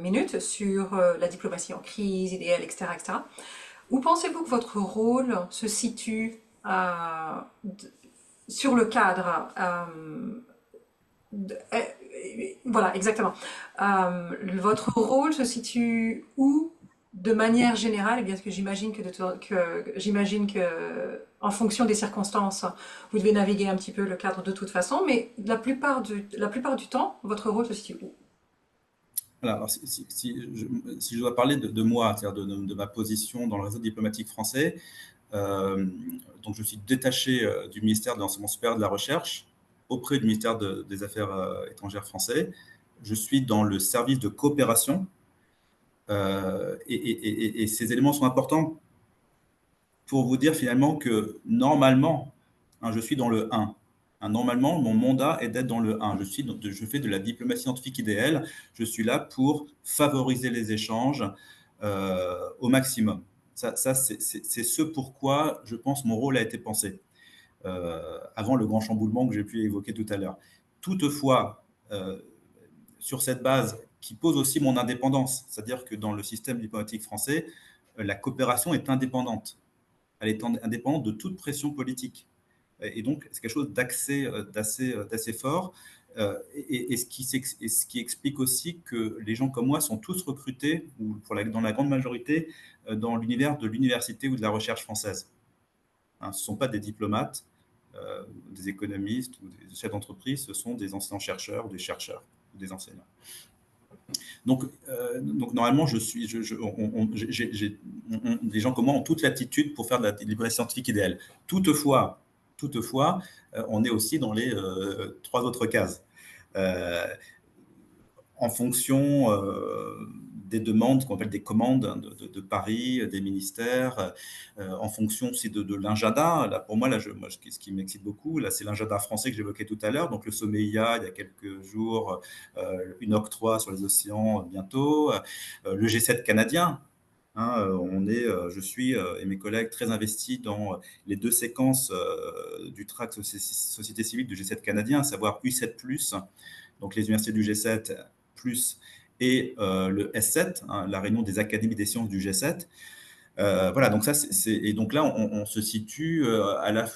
minutes sur la diplomatie en crise, idéale, etc., etc. Où pensez-vous que votre rôle se situe sur le cadre voilà, exactement. Votre rôle se situe où, de manière générale, et bien que j'imagine que, en fonction des circonstances, vous devez naviguer un petit peu le cadre de toute façon, mais la plupart du temps, votre rôle se situe où? Voilà, alors si je dois parler de moi, c'est-à-dire de ma position dans le réseau diplomatique français, donc je suis détaché du ministère de l'Enseignement supérieur et de la Recherche auprès du ministère des Affaires étrangères français. Je suis dans le service de coopération et ces éléments sont importants pour vous dire finalement que normalement, hein, je suis dans le 1. Hein, normalement, mon mandat est d'être dans le 1. Je fais de la diplomatie scientifique idéale. Je suis là pour favoriser les échanges au maximum. Ça c'est ce pourquoi, je pense, mon rôle a été pensé, avant le grand chamboulement que j'ai pu évoquer tout à l'heure. Toutefois, sur cette base qui pose aussi mon indépendance, c'est-à-dire que dans le système diplomatique français, la coopération est indépendante. Elle est indépendante de toute pression politique. Et donc, c'est quelque chose d'assez fort. Ce qui explique aussi que les gens comme moi sont tous recrutés, ou dans la grande majorité, dans l'univers de l'université ou de la recherche française. Hein, ce ne sont pas des diplomates, des économistes ou des chefs d'entreprise, ce sont des anciens chercheurs ou des chercheurs ou des enseignants. Donc normalement, les gens comme moi ont toute l'attitude pour faire de la diplomatie scientifique idéale. Toutefois, on est aussi dans les 3 autres cases. En fonction des demandes qu'on appelle des commandes de Paris, des ministères, en fonction aussi de l'agenda. Là, pour moi, ce qui m'excite beaucoup, là, c'est l'agenda français que j'évoquais tout à l'heure. Donc, le sommet IA, il y a quelques jours, une octroi sur les océans bientôt, le G7 canadien. Hein, je suis et mes collègues très investis dans les 2 séquences du tract société civile du G7 canadien, à savoir U7+, donc les universités du G7+, et le S7, hein, la réunion des académies des sciences du G7. Voilà, donc ça, et donc là, on se situe à la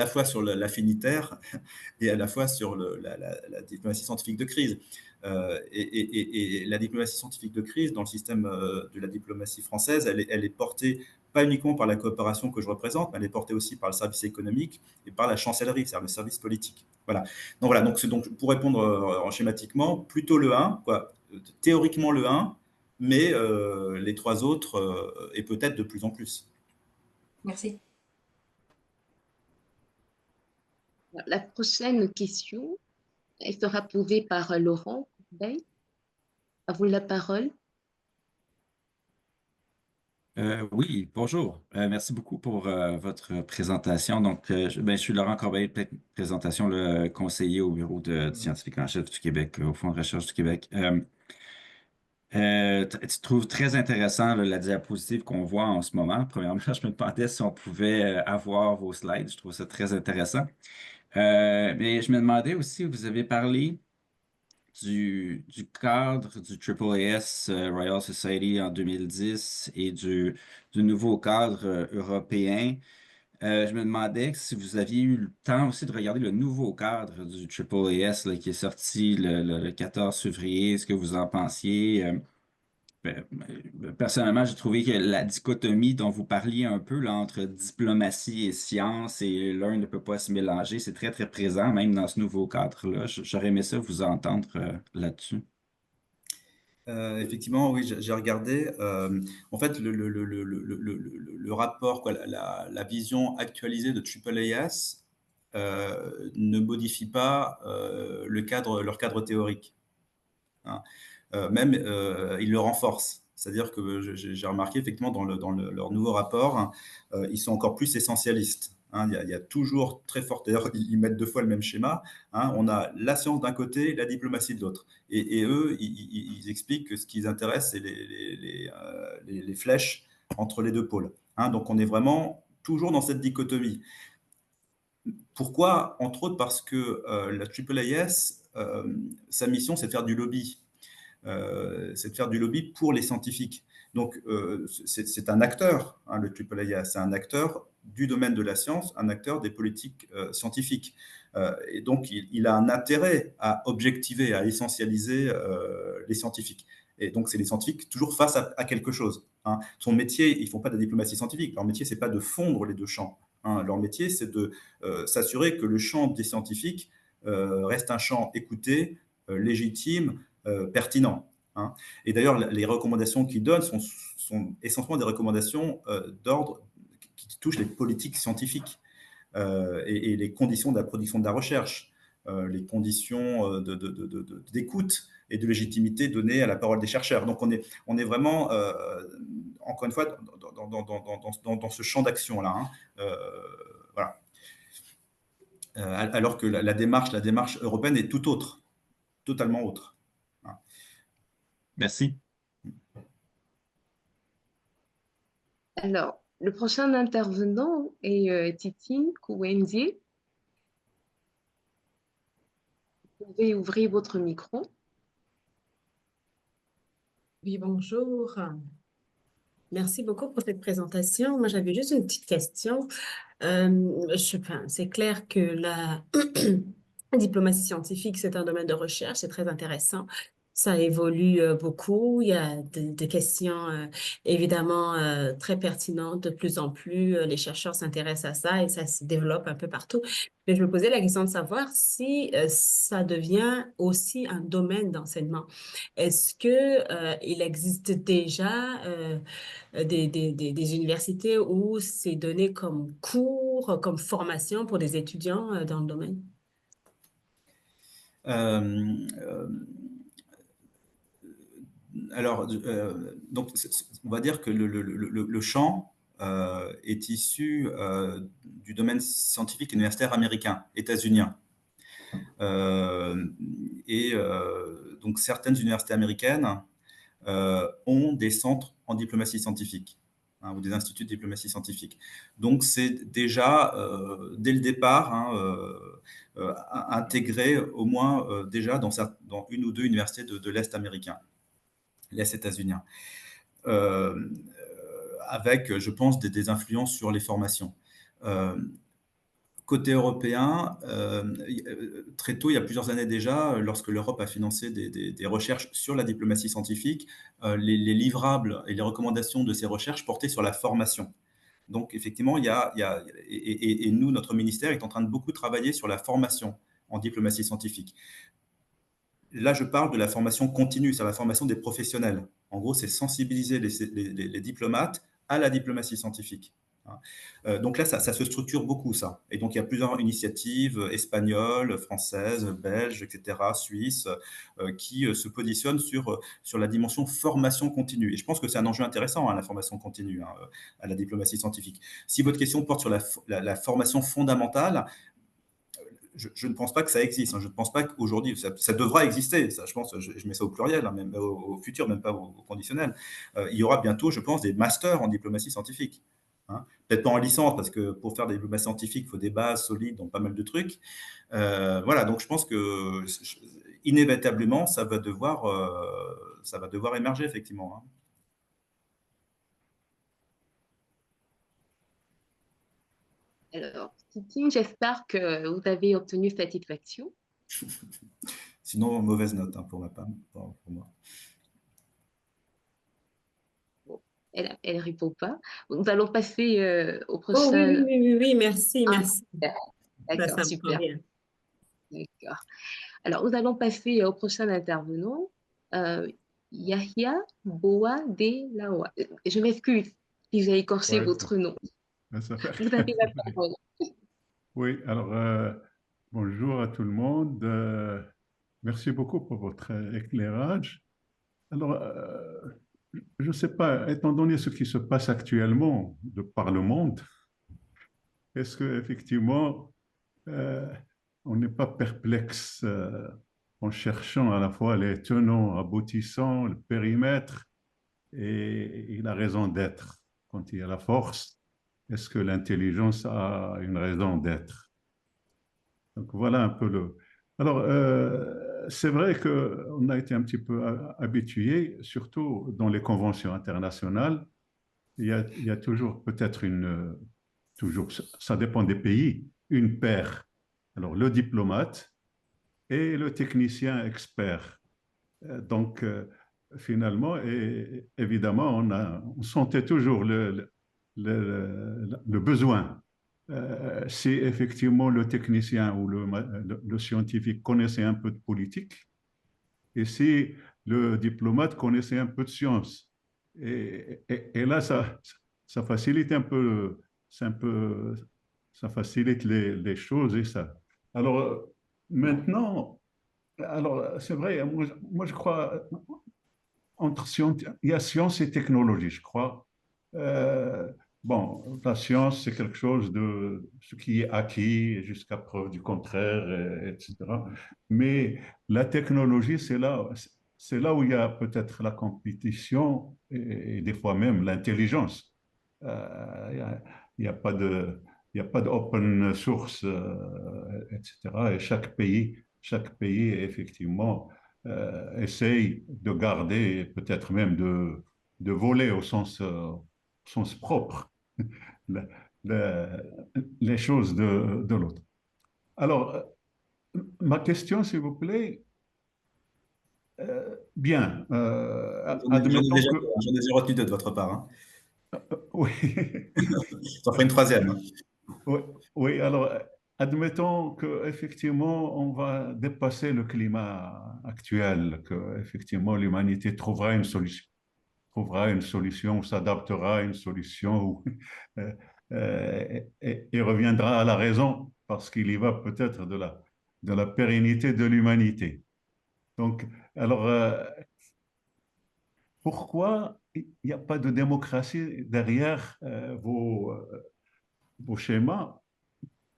fois sur l'affinitaire et à la fois sur la diplomatie scientifique de crise. Et la diplomatie scientifique de crise, dans le système de la diplomatie française, elle est portée pas uniquement par la coopération que je représente, mais elle est portée aussi par le service économique et par la chancellerie, c'est-à-dire le service politique. Voilà. Donc pour répondre schématiquement, plutôt le 1, quoi, théoriquement le 1, mais les 3 autres, et peut-être de plus en plus. Merci. La prochaine question, elle sera posée par Laurent Corbeil. À vous la parole. Oui, bonjour. Merci beaucoup pour votre présentation. Donc, je suis Laurent Corbeil, présentation, le conseiller au bureau de scientifique en chef du Québec, au Fonds de recherche du Québec. Tu trouves très intéressant là, la diapositive qu'on voit en ce moment. Premièrement, je me demandais si on pouvait avoir vos slides. Je trouve ça très intéressant. Mais je me demandais aussi, vous avez parlé du cadre du AAAS Royal Society en 2010 et du nouveau cadre européen. Je me demandais si vous aviez eu le temps aussi de regarder le nouveau cadre du AAAS là, qui est sorti le 14 février, ce que vous en pensiez. Personnellement, j'ai trouvé que la dichotomie dont vous parliez un peu là, entre diplomatie et science et l'un ne peut pas se mélanger, c'est très, très présent, même dans ce nouveau cadre-là. J'aurais aimé ça vous entendre là-dessus. Effectivement, oui, j'ai regardé. En fait, le rapport, quoi, la vision actualisée de AAAS ne modifie pas leur cadre théorique. Hein. Même, il le renforce. C'est-à-dire que j'ai remarqué, effectivement, leur nouveau rapport, hein, ils sont encore plus essentialistes. Hein. Il y a toujours très fort, d'ailleurs, ils mettent 2 fois le même schéma. Hein. On a la science d'un côté, la diplomatie de l'autre. Et eux, ils expliquent que ce qui les intéresse, c'est les flèches entre les 2 pôles. Hein. Donc, on est vraiment toujours dans cette dichotomie. Pourquoi? Entre autres parce que la AAAS, sa mission, c'est de faire du lobby. C'est de faire du lobby pour les scientifiques. Donc, c'est un acteur, hein, le AAA, c'est un acteur du domaine de la science, un acteur des politiques scientifiques. Et donc, il a un intérêt à objectiver, à essentialiser les scientifiques. Et donc, c'est les scientifiques toujours face à quelque chose. Hein. Son métier, ils ne font pas de la diplomatie scientifique. Leur métier, ce n'est pas de fondre les 2 champs. Hein. Leur métier, c'est de s'assurer que le champ des scientifiques reste un champ écouté, légitime, pertinent. Hein. Et d'ailleurs, les recommandations qu'ils donnent sont essentiellement des recommandations d'ordre qui touchent les politiques scientifiques et les conditions de la production de la recherche, les conditions d'écoute et de légitimité données à la parole des chercheurs. Donc, on est vraiment, encore une fois, dans ce champ d'action-là. Hein. Voilà. Alors que la démarche européenne est tout autre, totalement autre. Merci. Alors, le prochain intervenant est Titine Kouenzi. Vous pouvez ouvrir votre micro. Oui, bonjour. Merci beaucoup pour cette présentation. Moi, j'avais juste une petite question. C'est clair que la diplomatie scientifique, c'est un domaine de recherche, c'est très intéressant. Ça évolue beaucoup. Il y a des questions évidemment très pertinentes de plus en plus. Les chercheurs s'intéressent à ça et ça se développe un peu partout. Mais je me posais la question de savoir si ça devient aussi un domaine d'enseignement. Est-ce que il existe déjà des universités où c'est donné comme cours, comme formation pour des étudiants dans le domaine? Euh, euh, alors, donc, on va dire que le champ est issu du domaine scientifique universitaire américain, états-unien. Euh, donc, certaines universités américaines ont des centres en diplomatie scientifique, hein, ou des instituts de diplomatie scientifique. Donc, c'est déjà, dès le départ, hein, intégré au moins déjà dans une ou deux universités de l'Est américain, l'Est états-unien, euh, avec, je pense, des influences sur les formations. Euh, Côté européen, très tôt, il y a plusieurs années déjà, lorsque l'Europe a financé des recherches sur la diplomatie scientifique, les livrables et les recommandations de ces recherches portaient sur la formation. Donc, effectivement, et nous, notre ministère est en train de beaucoup travailler sur la formation en diplomatie scientifique. Là, je parle de la formation continue, c'est la formation des professionnels. En gros, c'est sensibiliser les diplomates à la diplomatie scientifique. Donc là, ça se structure beaucoup, ça. Et donc, il y a plusieurs initiatives espagnoles, françaises, belges, etc., suisses, qui se positionnent sur la dimension formation continue. Et je pense que c'est un enjeu intéressant, hein, la formation continue, hein, à la diplomatie scientifique. Si votre question porte sur la formation fondamentale, je ne pense pas que ça existe, hein. Je ne pense pas qu'aujourd'hui, ça devra exister. Ça, je pense, je mets ça au pluriel, hein, même au futur, même pas au conditionnel. Il y aura bientôt, je pense, des masters en diplomatie scientifique, hein. Peut-être pas en licence, parce que pour faire des diplomatie scientifique, il faut des bases solides dans pas mal de trucs. Voilà, donc je pense que inévitablement, ça va devoir émerger, effectivement, hein. Alors, Titi, j'espère que vous avez obtenu satisfaction. Sinon, mauvaise note, hein, pour ma part, pour moi. Bon, elle répond pas. Nous allons passer au Oh oui, oui, prochain. oui, oui, oui, merci, Ah, merci. Ça d'accord, me super. convient. D'accord. Alors, nous allons passer au prochain intervenant, euh, Yahya Boa de Lawa. Je m'excuse si j'ai écorché Ouais, votre nom. ça fait. Vous avez la parole. Oui, alors bonjour à tout le monde. Merci beaucoup pour votre éclairage. Alors, je ne sais pas, étant donné ce qui se passe actuellement par le monde, est-ce qu'effectivement, euh, on n'est pas perplexe en cherchant à la fois les tenants, aboutissants, le périmètre et la raison d'être? Quand il y a la force, est-ce que l'intelligence a une raison d'être? Donc voilà un peu le. Alors, c'est vrai qu'on a été un petit peu habitué, surtout dans les conventions internationales. Il y a toujours peut-être toujours, ça dépend des pays, une paire. Alors, le diplomate et le technicien expert. Donc, finalement, et évidemment, on sentait toujours le besoin. Si effectivement le technicien ou le scientifique connaissait un peu de politique, et si le diplomate connaissait un peu de science. Et là, ça facilite un peu, ça facilite les choses et ça. Alors, maintenant, alors c'est vrai, moi je crois entre science, il y a science et technologie, je crois. Euh, bon, la science, c'est quelque chose de ce qui est acquis jusqu'à preuve du contraire, etc. Mais la technologie, c'est là où il y a peut-être la compétition et des fois même l'intelligence. Il n'y a, il y a pas de, il y a pas d'open source, etc. Et chaque pays effectivement essaye de garder, peut-être même de voler sens propre la- la- les choses de l'autre. Alors, ma question, s'il vous plaît, Bien, J'en ai admettons déjà, que... j'en ai déjà retenu deux de votre part, hein. Oui, Ça ferait une troisième, hein. oui, oui, alors admettons qu'effectivement on va dépasser le climat actuel, qu'effectivement l'humanité trouvera une solution, ou s'adaptera à une solution, ou, et reviendra à la raison, parce qu'il y va peut-être de la pérennité de l'humanité. Donc, alors, pourquoi il n'y a pas de démocratie derrière vos schémas?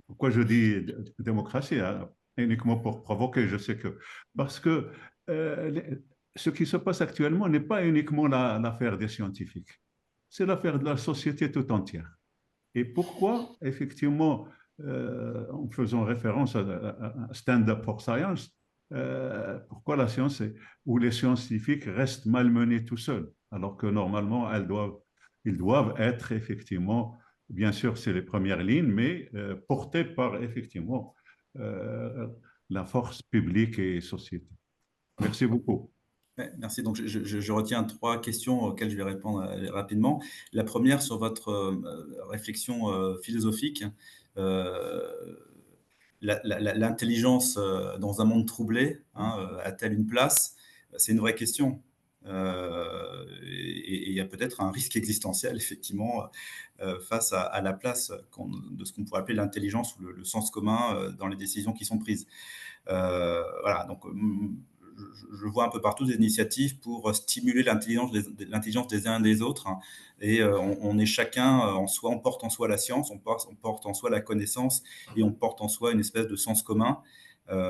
Pourquoi je dis démocratie, hein, uniquement pour provoquer, je sais que... Parce que ce qui se passe actuellement n'est pas uniquement l'affaire des scientifiques, c'est l'affaire de la société tout entière. Et pourquoi, effectivement, en faisant référence à Stand Up for Science, pourquoi la science ou les scientifiques restent malmenés tout seuls, alors que normalement, ils doivent être effectivement, bien sûr, c'est les premières lignes, mais portés par effectivement euh, la force publique et société. Merci beaucoup. Ouais, merci. Donc, je retiens trois questions auxquelles je vais répondre rapidement. La première, sur votre réflexion philosophique. Euh, L'intelligence dans un monde troublé, hein, a-t-elle une place? C'est une vraie question. Et il y a peut-être un risque existentiel, effectivement, face à la place de ce qu'on pourrait appeler l'intelligence ou le sens commun dans les décisions qui sont prises. Voilà, donc je vois un peu partout des initiatives pour stimuler l'intelligence des uns et des autres, hein. Et on est chacun en soi, on porte en soi la science, on porte en soi la connaissance et on porte en soi une espèce de sens commun.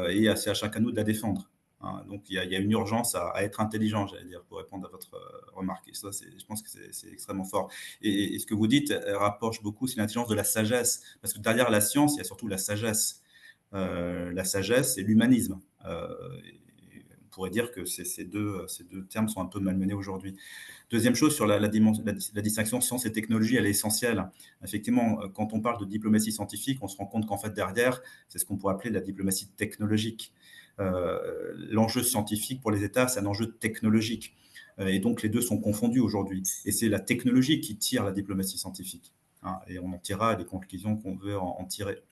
Et c'est à chacun de nous de la défendre, hein. Donc il y a une urgence à être intelligent, j'allais dire, pour répondre à votre remarque. Et ça, je pense que c'est extrêmement fort. Et ce que vous dites rapproche beaucoup, c'est l'intelligence de la sagesse. Parce que derrière la science, il y a surtout la sagesse. La sagesse et l'humanisme. On pourrait dire que ces deux termes sont un peu malmenés aujourd'hui. Deuxième chose, sur la distinction science et technologie, elle est essentielle. Effectivement, quand on parle de diplomatie scientifique, on se rend compte qu'en fait, derrière, c'est ce qu'on pourrait appeler la diplomatie technologique. L'enjeu scientifique pour les États, c'est un enjeu technologique. Et donc, les deux sont confondus aujourd'hui. Et c'est la technologie qui tire la diplomatie scientifique, hein, et on en tirera les conclusions qu'on veut en tirer.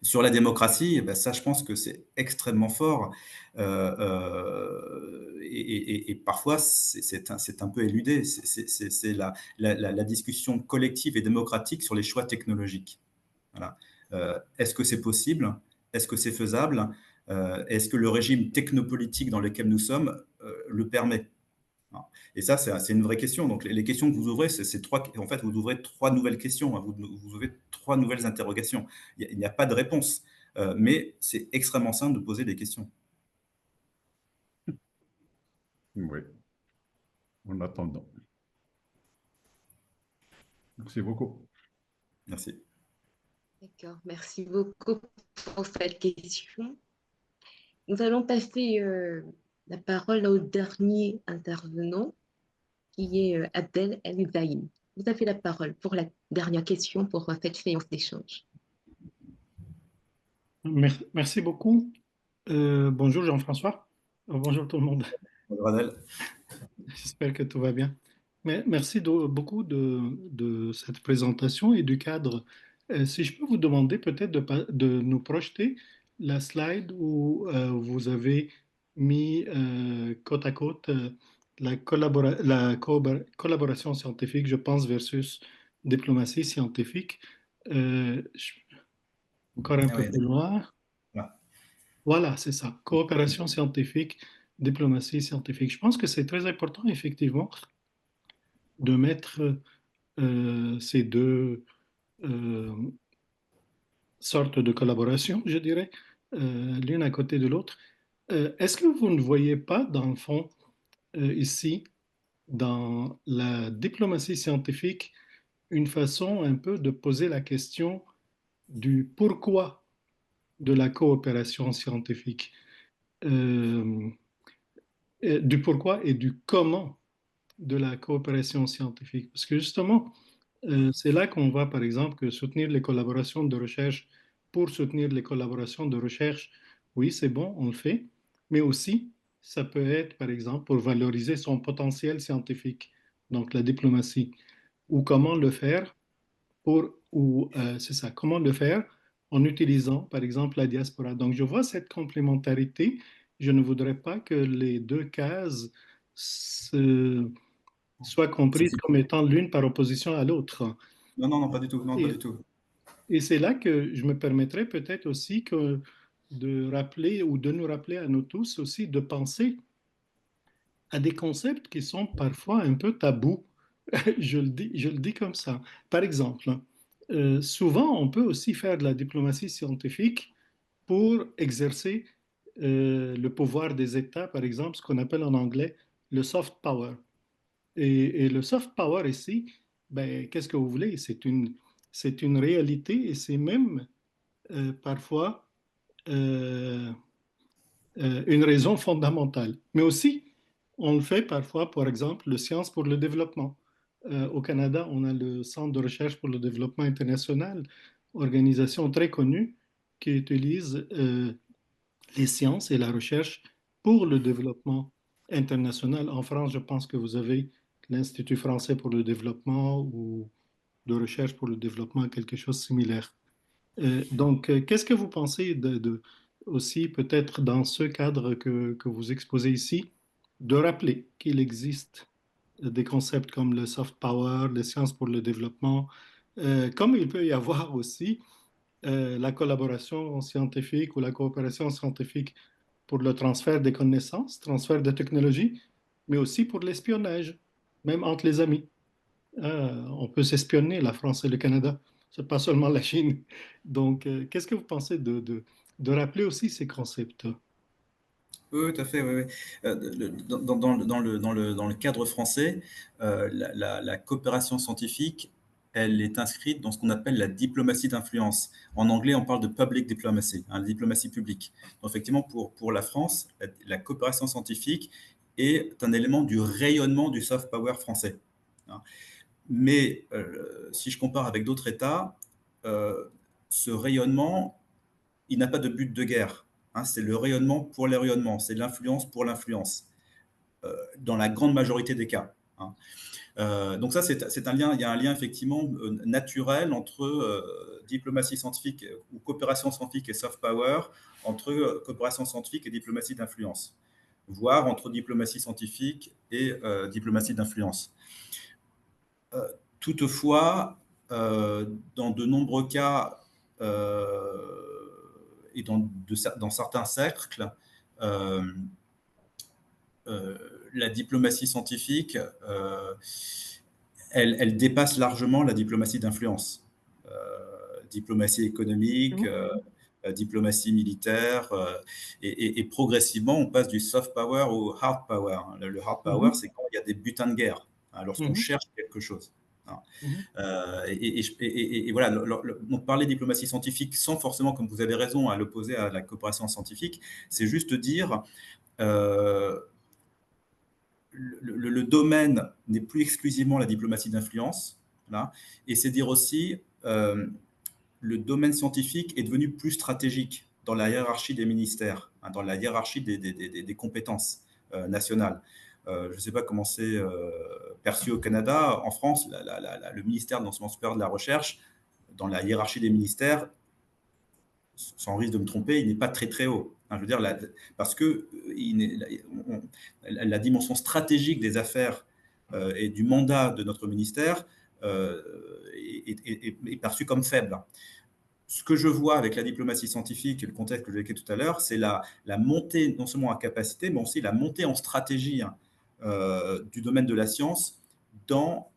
Sur la démocratie, eh ben ça, je pense que c'est extrêmement fort. Et parfois, c'est un peu éludé. C'est la discussion collective et démocratique sur les choix technologiques. Voilà. Est-ce que c'est possible? Est-ce que c'est faisable? Est-ce que le régime technopolitique dans lequel nous sommes le permet? Et ça, c'est une vraie question. Donc, les questions que vous ouvrez, en fait, vous ouvrez trois nouvelles questions, hein. Vous ouvrez trois nouvelles interrogations. Il n'y a pas de réponse, mais c'est extrêmement simple de poser des questions. Oui, en attendant. Merci beaucoup. Merci. D'accord, merci beaucoup pour cette question. Nous allons passer la parole au dernier intervenant, qui est Abdel El Zaïm. Vous avez la parole pour la dernière question pour cette séance d'échange. Merci beaucoup. Bonjour Jean-François. Bonjour tout le monde. Bonjour Adèle. J'espère que tout va bien. Mais merci beaucoup de cette présentation et du cadre. Si je peux vous demander peut-être de nous projeter la slide où vous avez mis côte à côte collaboration scientifique, je pense, versus diplomatie scientifique. Encore un Ah peu ouais, plus loin. voilà. Voilà, c'est ça. Coopération scientifique, diplomatie scientifique. Je pense que c'est très important, effectivement, de mettre ces deux euh, sortes de collaboration, je dirais, l'une à côté de l'autre. Est-ce que vous ne voyez pas, dans le fond, ici, dans la diplomatie scientifique, une façon un peu de poser la question du pourquoi de la coopération scientifique, euh, du pourquoi et du comment de la coopération scientifique. Parce que justement, c'est là qu'on voit, par exemple, que soutenir les collaborations de recherche pour soutenir les collaborations de recherche, oui, c'est bon, on le fait, mais aussi ça peut être, par exemple, pour valoriser son potentiel scientifique, donc la diplomatie, ou comment le faire c'est ça, comment le faire en utilisant, par exemple, la diaspora. Donc, je vois cette complémentarité. Je ne voudrais pas que les deux cases soient comprises comme étant l'une par opposition à l'autre. Non, non, non, pas du tout. Non, pas du Et, tout. et c'est là que je me permettrais peut-être aussi de rappeler ou de nous rappeler à nous tous aussi de penser à des concepts qui sont parfois un peu tabous. Je le dis comme ça. Par exemple, souvent, on peut aussi faire de la diplomatie scientifique pour exercer le pouvoir des États, par exemple, ce qu'on appelle en anglais le soft power. Et le soft power ici, ben, qu'est-ce que vous voulez? C'est une réalité et c'est même parfois euh, une raison fondamentale. Mais aussi, on le fait parfois, par exemple, le Sciences pour le développement. Au Canada, on a le Centre de recherche pour le développement international, organisation très connue qui utilise les sciences et la recherche pour le développement international. En France, je pense que vous avez l'Institut français pour le développement ou de recherche pour le développement, quelque chose de similaire. Qu'est-ce que vous pensez aussi, peut-être dans ce cadre que vous exposez ici, de rappeler qu'il existe des concepts comme le soft power, les sciences pour le développement, comme il peut y avoir aussi la collaboration scientifique ou la coopération scientifique pour le transfert des connaissances, transfert de technologies, mais aussi pour l'espionnage, même entre les amis. On peut s'espionner, la France et le Canada. C'est pas seulement la Chine. Qu'est-ce que vous pensez de rappeler aussi ces concepts? Oui, oui, tout à fait. Oui, oui. Dans le cadre français, la coopération scientifique, elle est inscrite dans ce qu'on appelle la diplomatie d'influence. En anglais, on parle de public diplomacy, hein, la diplomatie publique. Donc, effectivement, pour la France, la coopération scientifique est un élément du rayonnement du soft power français, hein. Mais si je compare avec d'autres États, euh, ce rayonnement, il n'a pas de but de guerre, hein. C'est le rayonnement pour le rayonnement, c'est l'influence pour l'influence, dans la grande majorité des cas, hein. Donc ça, c'est un lien, il y a un lien effectivement naturel entre diplomatie scientifique ou coopération scientifique et soft power, entre coopération scientifique et diplomatie d'influence, voire entre diplomatie scientifique et diplomatie d'influence. Toutefois, dans de nombreux cas et dans certains cercles, euh, la diplomatie scientifique, elle dépasse largement la diplomatie d'influence. Diplomatie économique, diplomatie militaire, et progressivement, on passe du soft power au hard power. Le hard power, c'est quand il y a des butins de guerre, hein, lorsqu'on cherche quelque chose, hein. Et voilà, donc parler diplomatie scientifique sans forcément, comme vous avez raison, à l'opposer à la coopération scientifique, c'est juste dire le domaine n'est plus exclusivement la diplomatie d'influence, là, et c'est dire aussi le domaine scientifique est devenu plus stratégique dans la hiérarchie des ministères, hein, dans la hiérarchie des compétences nationales. Je ne sais pas comment c'est perçu au Canada. En France, le ministère de l'enseignement supérieur de la recherche, dans la hiérarchie des ministères, sans risque de me tromper, il n'est pas très très haut, hein, je veux dire, parce que la dimension stratégique des affaires et du mandat de notre ministère est perçue comme faible. Ce que je vois avec la diplomatie scientifique et le contexte que j'évoquais tout à l'heure, c'est la montée non seulement en capacité, mais aussi la montée en stratégie, hein, du domaine de la science dans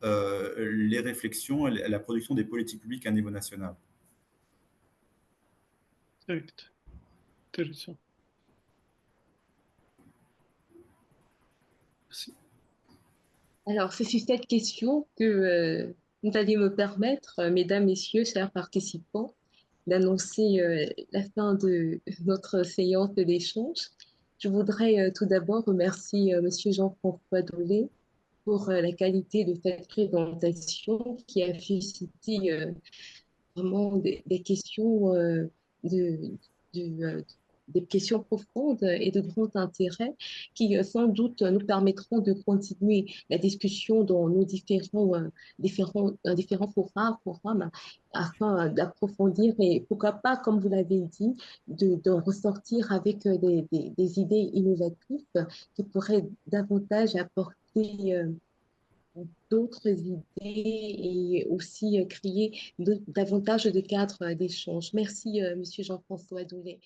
les réflexions et la production des politiques publiques à niveau national. Intéressant. Merci. Alors, c'est sur cette question que vous allez me permettre, mesdames, messieurs, chers participants, d'annoncer la fin de notre séance d'échange. Je voudrais tout d'abord remercier Monsieur Jean-François Dolé pour la qualité de cette présentation qui a suscité vraiment des questions de, de, des questions profondes et de grand intérêt qui, sans doute, nous permettront de continuer la discussion dans nos différents forums afin d'approfondir et pourquoi pas, comme vous l'avez dit, de ressortir avec des idées innovatives qui pourraient davantage apporter d'autres idées et aussi créer davantage de cadres d'échange. Merci, Monsieur Jean-François Doulet.